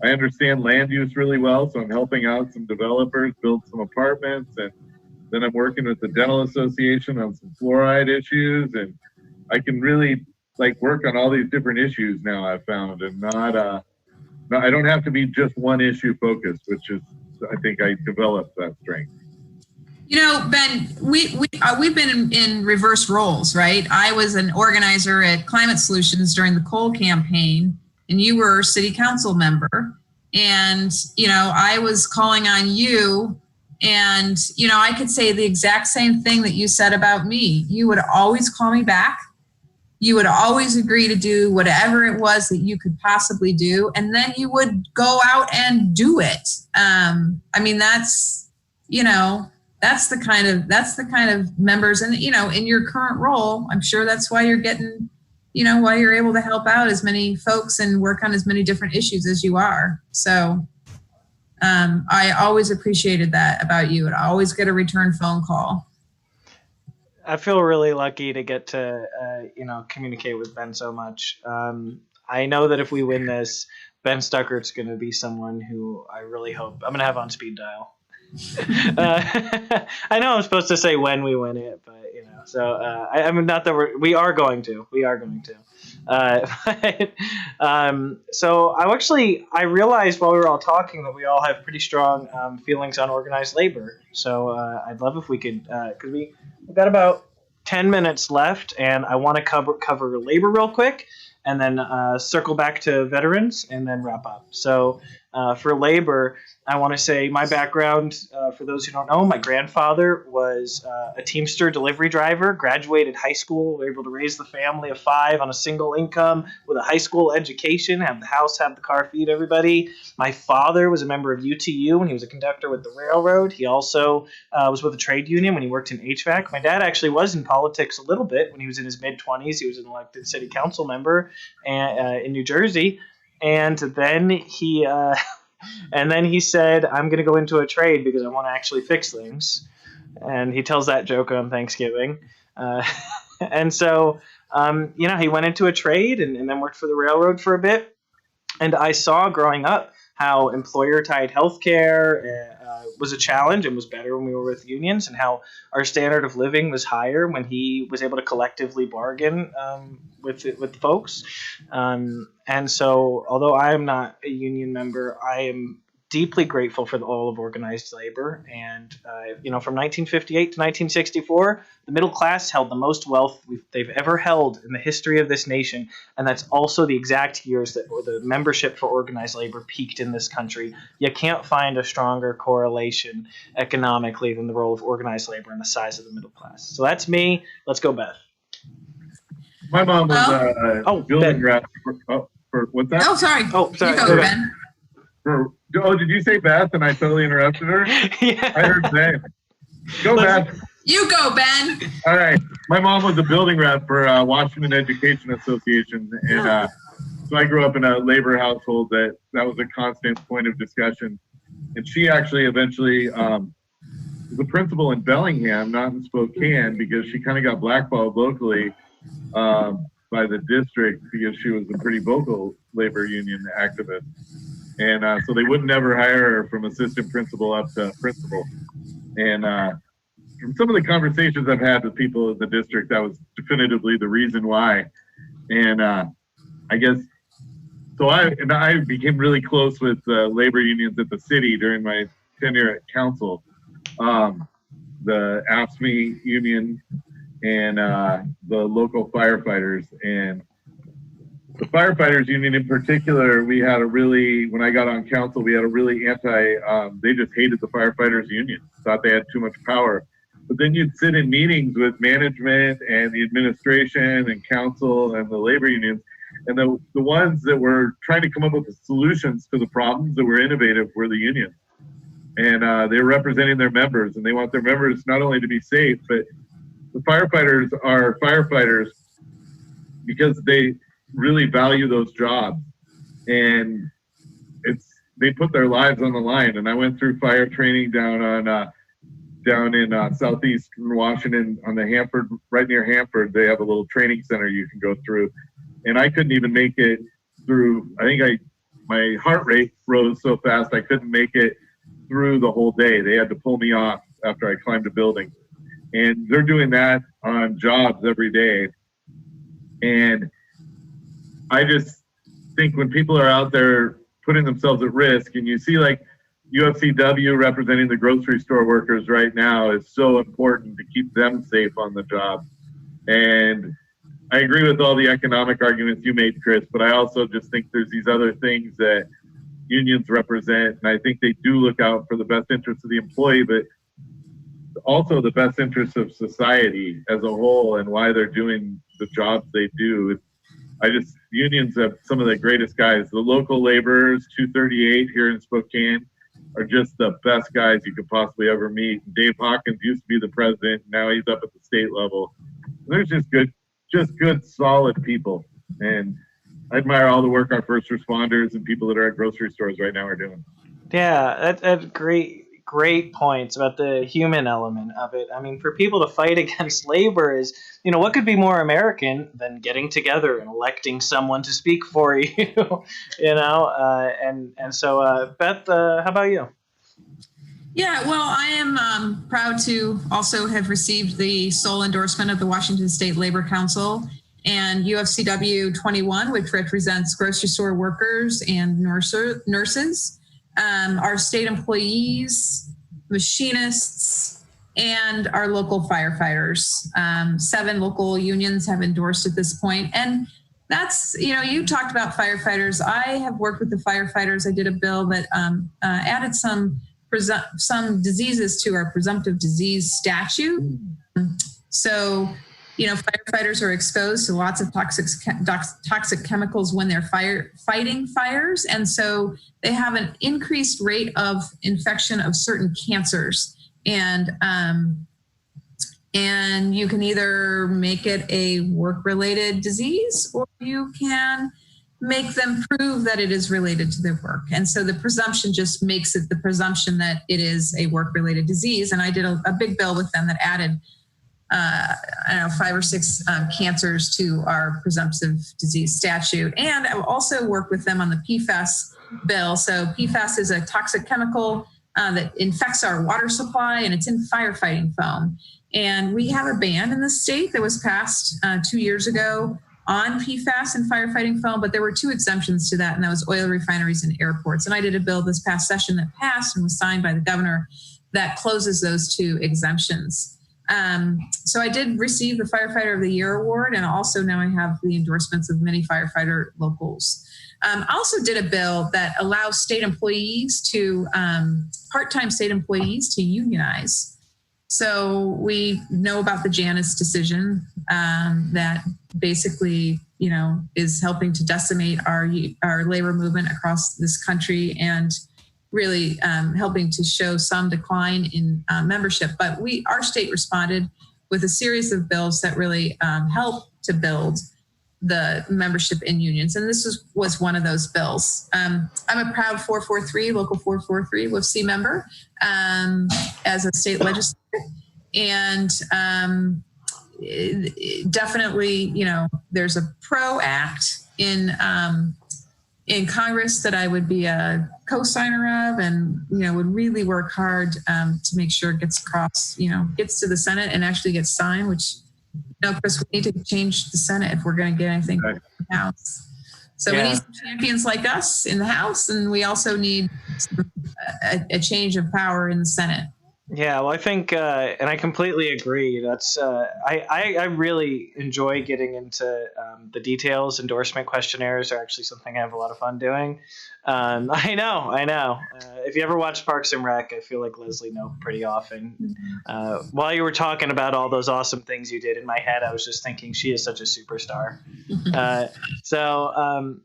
understand land use really well, so I'm helping out some developers build some apartments, and then I'm working with the Dental Association on some fluoride issues, and I can really work on all these different issues now, I've found, and I don't have to be just one issue focused, which is, I think I developed that strength. Ben, we've been in reverse roles, right? I was an organizer at Climate Solutions during the coal campaign, and you were a city council member. And, I was calling on you, and, I could say the exact same thing that you said about me. You would always call me back. You would always agree to do whatever it was that you could possibly do, and then you would go out and do it. That's the kind of members, and in your current role, I'm sure that's why you're getting, why you're able to help out as many folks and work on as many different issues as you are. So I always appreciated that about you, and I always get a return phone call. I feel really lucky to get to, communicate with Ben so much. I know that if we win this, Ben Stuckart's going to be someone who I really hope I'm going to have on speed dial. I know I'm supposed to say when we win it, but so not that we are going to. So I realized while we were all talking that we all have pretty strong feelings on organized labor. So I'd love if we could, because we've got about 10 minutes left, and I want to cover labor real quick, and then circle back to veterans, and then wrap up. So for labor, I want to say my background, for those who don't know, my grandfather was a Teamster delivery driver, graduated high school, able to raise the family of 5 on a single income with a high school education, have the house, have the car, feed everybody. My father was a member of UTU when he was a conductor with the railroad. He also was with a trade union when he worked in HVAC. My dad actually was in politics a little bit when he was in his mid-20s. He was an elected city council member in New Jersey. And then he said, I'm going to go into a trade because I want to actually fix things. And he tells that joke on Thanksgiving. And so, he went into a trade and then worked for the railroad for a bit. And I saw growing up how employer-tied healthcare was a challenge and was better when we were with unions, and how our standard of living was higher when he was able to collectively bargain with folks. And so, although I am not a union member, I am deeply grateful for the role of organized labor. And, from 1958 to 1964, the middle class held the most wealth they've ever held in the history of this nation. And that's also the exact years that the membership for organized labor peaked in this country. You can't find a stronger correlation economically than the role of organized labor and the size of the middle class. So that's me. Let's go, Beth. My mom was building rep for what's that? Oh, sorry. Sorry. You go, Ben. Did you say Beth and I totally interrupted her? Yeah. I heard Ben. Go, Beth. You go, Ben. All right. My mom was a building rep for Washington Education Association. And so I grew up in a labor household that was a constant point of discussion. And she actually eventually was a principal in Bellingham, not in Spokane, because she kind of got blackballed locally by the district because she was a pretty vocal labor union activist. And so they would never hire her from assistant principal up to principal. And from some of the conversations I've had with people in the district, that was definitively the reason why. And I guess, so I became really close with labor unions at the city during my tenure at council. The AFSCME union and the local firefighters. And the firefighters union in particular, when I got on council, we had a really they just hated the firefighters union, thought they had too much power. But then you'd sit in meetings with management and the administration and council and the labor unions, and the ones that were trying to come up with the solutions to the problems that were innovative were the unions. And they were representing their members, and they want their members not only to be safe, but the firefighters are firefighters because they really value those jobs, and they put their lives on the line. And I went through fire training down in southeastern Washington on the Hanford, right near Hanford. They have a little training center you can go through, and I couldn't even make it through. My heart rate rose so fast I couldn't make it through the whole day. They had to pull me off after I climbed a building, and they're doing that on jobs every day. And I just think when people are out there putting themselves at risk, and you see like UFCW representing the grocery store workers right now is so important to keep them safe on the job. And I agree with all the economic arguments you made, Chris, but I also just think there's these other things that unions represent, and I think they do look out for the best interests of the employee, but also the best interests of society as a whole and why they're doing the jobs they do. Unions have some of the greatest guys. The local laborers, 238 here in Spokane, are just the best guys you could possibly ever meet. Dave Hawkins used to be the president. Now he's up at the state level. There's just good, solid people. And I admire all the work our first responders and people that are at grocery stores right now are doing. Yeah, that's great points about the human element of it. I mean, for people to fight against labor is, what could be more American than getting together and electing someone to speak for you, and so, Beth, how about you? Yeah, well, I am proud to also have received the sole endorsement of the Washington State Labor Council and UFCW 21, which represents grocery store workers and nurses. Our state employees, machinists, and our local firefighters. 7 local unions have endorsed at this point. And that's, you talked about firefighters. I have worked with the firefighters. I did a bill that added some diseases to our presumptive disease statute. So, firefighters are exposed to lots of toxic chemicals when they're fighting fires. And so they have an increased rate of infection of certain cancers. And you can either make it a work-related disease, or you can make them prove that it is related to their work. And so the presumption just makes it the presumption that it is a work-related disease. And I did a big bill with them that added 5 or 6 cancers to our presumptive disease statute. And I also worked with them on the PFAS bill. So PFAS is a toxic chemical that infects our water supply, and it's in firefighting foam. And we have a ban in the state that was passed 2 years ago on PFAS and firefighting foam, but there were 2 exemptions to that, and that was oil refineries and airports. And I did a bill this past session that passed and was signed by the governor that closes those 2 exemptions. So I did receive the Firefighter of the Year award, and also now I have the endorsements of many firefighter locals. I also did a bill that allows state employees to, part-time state employees to unionize. So we know about the Janus decision that basically, is helping to decimate our labor movement across this country and really helping to show some decline in membership. But our state responded with a series of bills that really help to build the membership in unions. And this was one of those bills. I'm a proud 443, local 443 WFC member as a state legislator. And definitely, there's a PRO Act in Congress that I would be a co-signer of, and would really work hard to make sure it gets across, gets to the Senate and actually gets signed. Which, Chris, we need to change the Senate if we're going to get anything in the House. So we need some champions like us in the House, and we also need a change of power in the Senate. Yeah, well, I think, and I completely agree. That's I really enjoy getting into the details. Endorsement questionnaires are actually something I have a lot of fun doing. I know. If you ever watch Parks and Rec, I feel like Leslie know pretty often. While you were talking about all those awesome things you did, in my head I was just thinking she is such a superstar.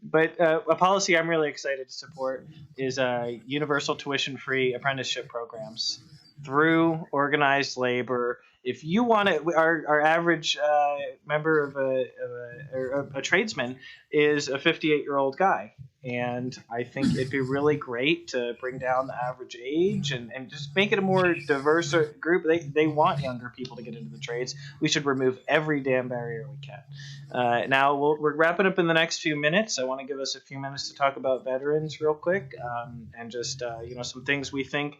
But a policy I'm really excited to support is universal tuition-free apprenticeship programs through organized labor. If you want it, our average member of a tradesman is a 58-year-old guy. And I think it'd be really great to bring down the average age and just make it a more diverse group. They want younger people to get into the trades. We should remove every damn barrier we can. Now, we're wrapping up in the next few minutes. I want to give us a few minutes to talk about veterans real quick and just some things we think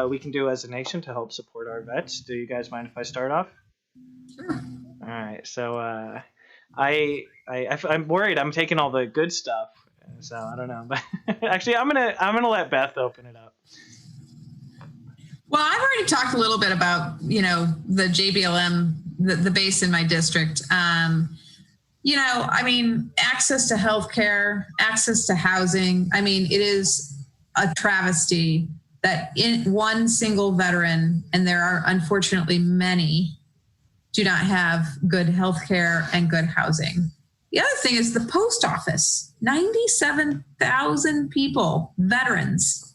we can do as a nation to help support our vets. Do you guys mind if I start off? Sure. All right. So I'm worried I'm taking all the good stuff. So I don't know, but actually I'm gonna let Beth open it up. Well, I've already talked a little bit about the JBLM, the base in my district. Access to healthcare, access to housing. It is a travesty that in one single veteran, and there are unfortunately many, do not have good healthcare and good housing. The other thing is the post office. 97,000 people, veterans,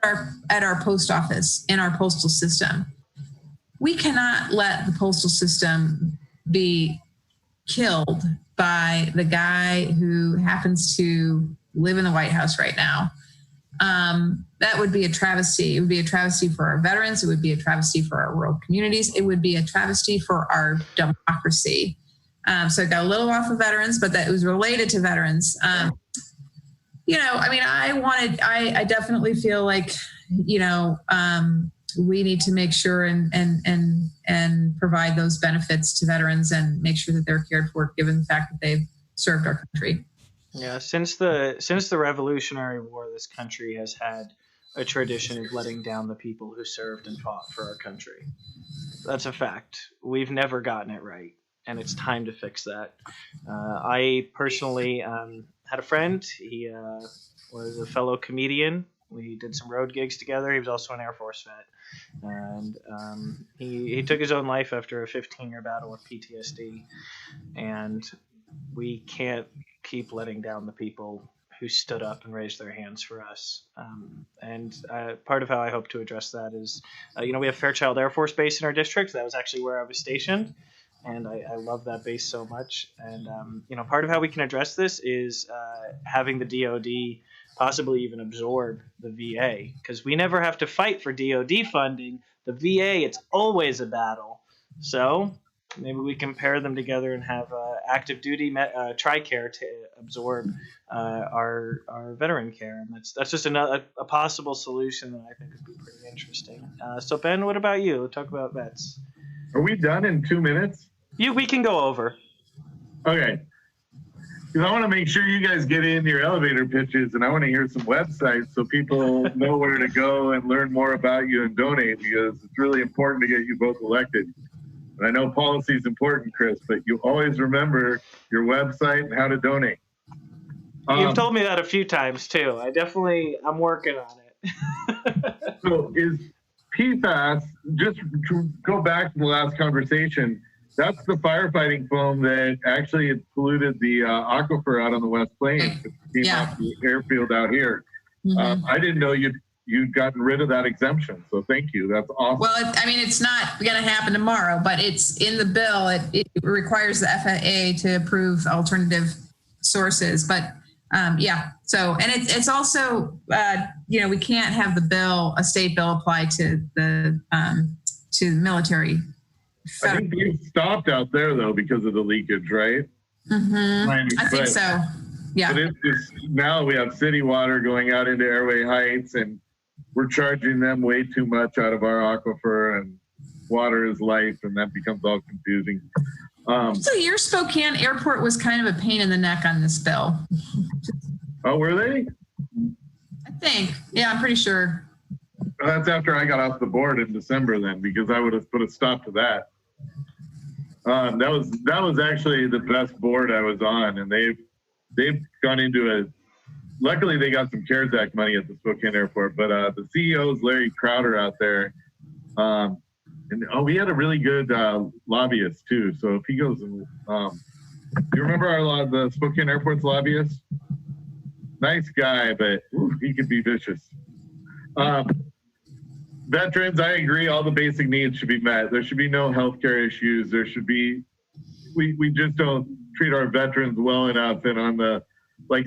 are at our post office in our postal system. We cannot let the postal system be killed by the guy who happens to live in the White House right now. That would be a travesty. It would be a travesty for our veterans. It would be a travesty for our rural communities. It would be a travesty for our democracy. So I got a little off of veterans, but that was related to veterans. I definitely feel like, we need to make sure and provide those benefits to veterans and make sure that they're cared for, given the fact that they've served our country. Yeah, since the Revolutionary War, this country has had a tradition of letting down the people who served and fought for our country. That's a fact. We've never gotten it right, and it's time to fix that. I personally had a friend. He was a fellow comedian. We did some road gigs together. He was also an Air Force vet. And he took his own life after a 15-year battle with PTSD. And we can't keep letting down the people who stood up and raised their hands for us. And part of how I hope to address that is, we have Fairchild Air Force Base in our district. That was actually where I was stationed. And I love that base so much. And, part of how we can address this is having the DOD possibly even absorb the VA, because we never have to fight for DOD funding. The VA, it's always a battle. So maybe we can pair them together and have active duty TRICARE to absorb our veteran care. And that's just a possible solution that I think would be pretty interesting. So Ben, what about you? Let's talk about vets. Are we done in 2 minutes? We can go over. Okay. Because I want to make sure you guys get in your elevator pitches, and I want to hear some websites so people know where to go and learn more about you and donate, because it's really important to get you both elected. And I know policy is important, Chris, but you always remember your website and how to donate. You've told me that a few times too. I'm working on it. So is PFAS, just to go back to the last conversation, that's the firefighting foam that actually polluted the aquifer out on the West Plains. It came off the airfield out here. Mm-hmm. I didn't know you'd gotten rid of that exemption, so thank you. That's awesome. Well, it's not going to happen tomorrow, but it's in the bill. It requires the FAA to approve alternative sources. But so, and it's also, we can't have a state bill apply to the military. I think they stopped out there though because of the leakage, right? Mm-hmm. I think so. Yeah. But it's now we have city water going out into Airway Heights, and we're charging them way too much out of our aquifer, and water is life, and that becomes all confusing. So your Spokane airport was kind of a pain in the neck on this bill. Oh, were they? I think. Yeah, I'm pretty sure. That's after I got off the board in December then, because I would have put a stop to that. That was actually the best board I was on, and they've gone into luckily they got some CARES Act money at the Spokane airport, but the CEO is Larry Crowder out there. And we had a really good lobbyist too. So if he goes and do you remember the Spokane airport's lobbyist? Nice guy, but he could be vicious. Veterans, I agree, all the basic needs should be met. There should be no healthcare issues. There should be, we just don't treat our veterans well enough. And on the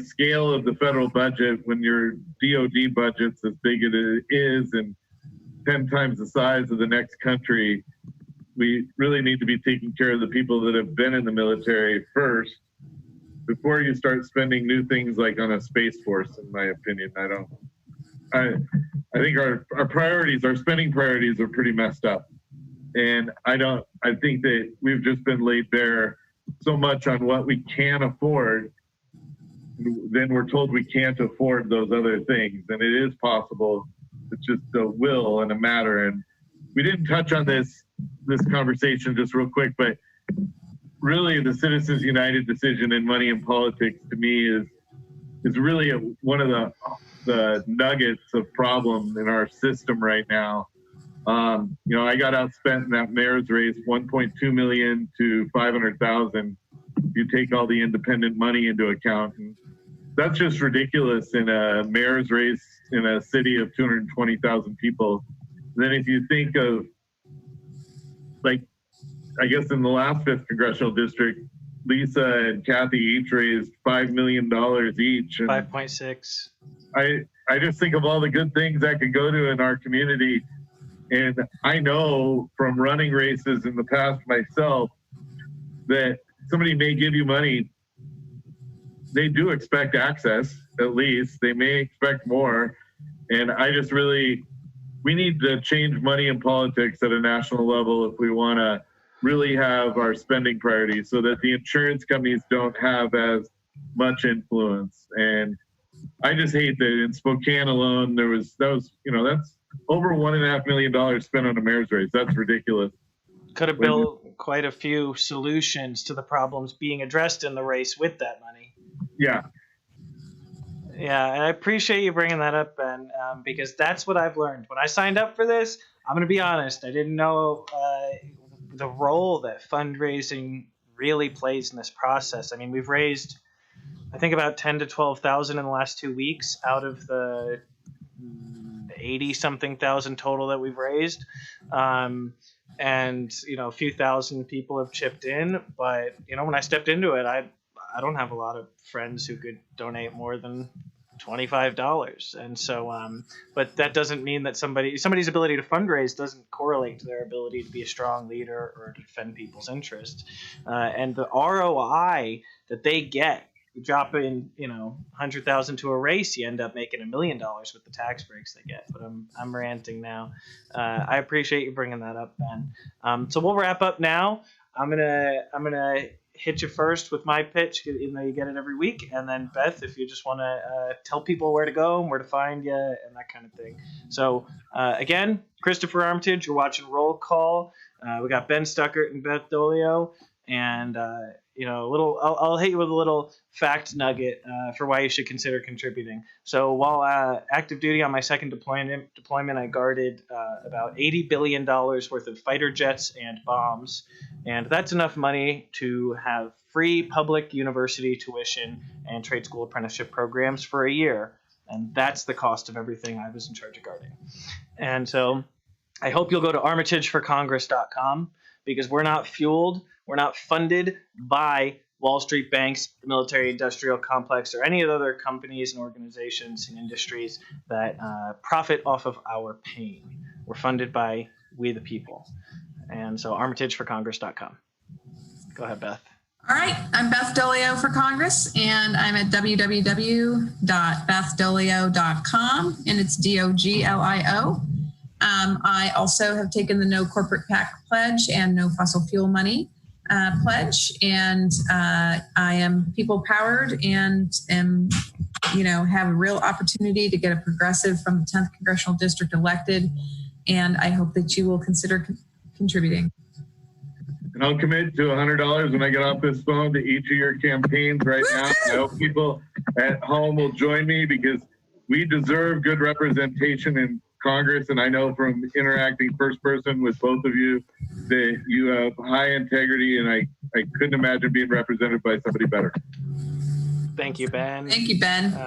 scale of the federal budget, when your DOD budget's as big as it is and 10 times the size of the next country, we really need to be taking care of the people that have been in the military first before you start spending new things like on a space force, in my opinion. I think our priorities, our spending priorities are pretty messed up. And I think that we've just been laid bare so much on what we can afford. Then we're told we can't afford those other things. And it is possible. It's just a will and a matter. And we didn't touch on this conversation just real quick, but really the Citizens United decision in money and politics to me is really one of the nuggets of problem in our system right now. I got outspent in that mayor's race, 1.2 million to 500,000. You take all the independent money into account, and that's just ridiculous in a mayor's race in a city of 220,000 people. Then if you think of, I guess in the last 5th Congressional District, Lisa and Kathy each raised $5 million each. 5.6. I just think of all the good things that could go to in our community. And I know from running races in the past myself that somebody may give you money. They do expect access, at least. They may expect more. And we need to change money in politics at a national level if we want to really have our spending priorities so that the insurance companies don't have as much influence. And I just hate that in Spokane alone, that's over $1.5 million spent on a mayor's race. That's ridiculous. Could have built quite a few solutions to the problems being addressed in the race with that money. Yeah. Yeah, and I appreciate you bringing that up, Ben, because that's what I've learned. When I signed up for this, I'm going to be honest, I didn't know the role that fundraising really plays in this process. I mean, we've raised, I think, about 10 to 12,000 in the last 2 weeks out of the 80-something thousand total that we've raised. And, a few thousand people have chipped in. But, when I stepped into it, I don't have a lot of friends who could donate more than $25. And so, but that doesn't mean that somebody's ability to fundraise doesn't correlate to their ability to be a strong leader or to defend people's interests. And the ROI that they get, you drop in, 100,000 to a race, you end up making $1 million with the tax breaks they get. But I'm ranting now. I appreciate you bringing that up, Ben. So we'll wrap up now. I'm gonna hit you first with my pitch, even though you get it every week, and then Beth, if you just want to tell people where to go and where to find you and that kind of thing. So again, Christopher Armitage, you're watching Roll Call. We got Ben Stuckart and Beth Doglio, and I'll hit you with a little fact nugget for why you should consider contributing. So while active duty on my second deployment, I guarded about $80 billion worth of fighter jets and bombs, and that's enough money to have free public university tuition and trade school apprenticeship programs for a year, and that's the cost of everything I was in charge of guarding. And so I hope you'll go to armitageforcongress.com, because we're not funded by Wall Street banks, the military industrial complex, or any of the other companies and organizations and industries that profit off of our pain. We're funded by we the people. And so armitageforcongress.com. Go ahead, Beth. All right, I'm Beth Doglio for Congress, and I'm at www.bethdoglio.com, and it's Doglio. I also have taken the No Corporate PAC pledge and No Fossil Fuel Money pledge, and I am people powered and am, have a real opportunity to get a progressive from the 10th Congressional District elected, and I hope that you will consider contributing. And I'll commit to $100 when I get off this phone to each of your campaigns right now. I hope people at home will join me, because we deserve good representation in Congress, and I know from interacting first person with both of you that you have high integrity, and I couldn't imagine being represented by somebody better. Thank you, Ben. Thank you, Ben.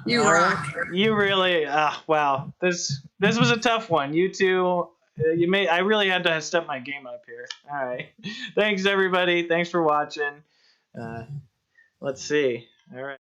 You rock. You really, wow. This was a tough one. You two, I really had to step my game up here. All right. Thanks, everybody. Thanks for watching. Let's see. All right.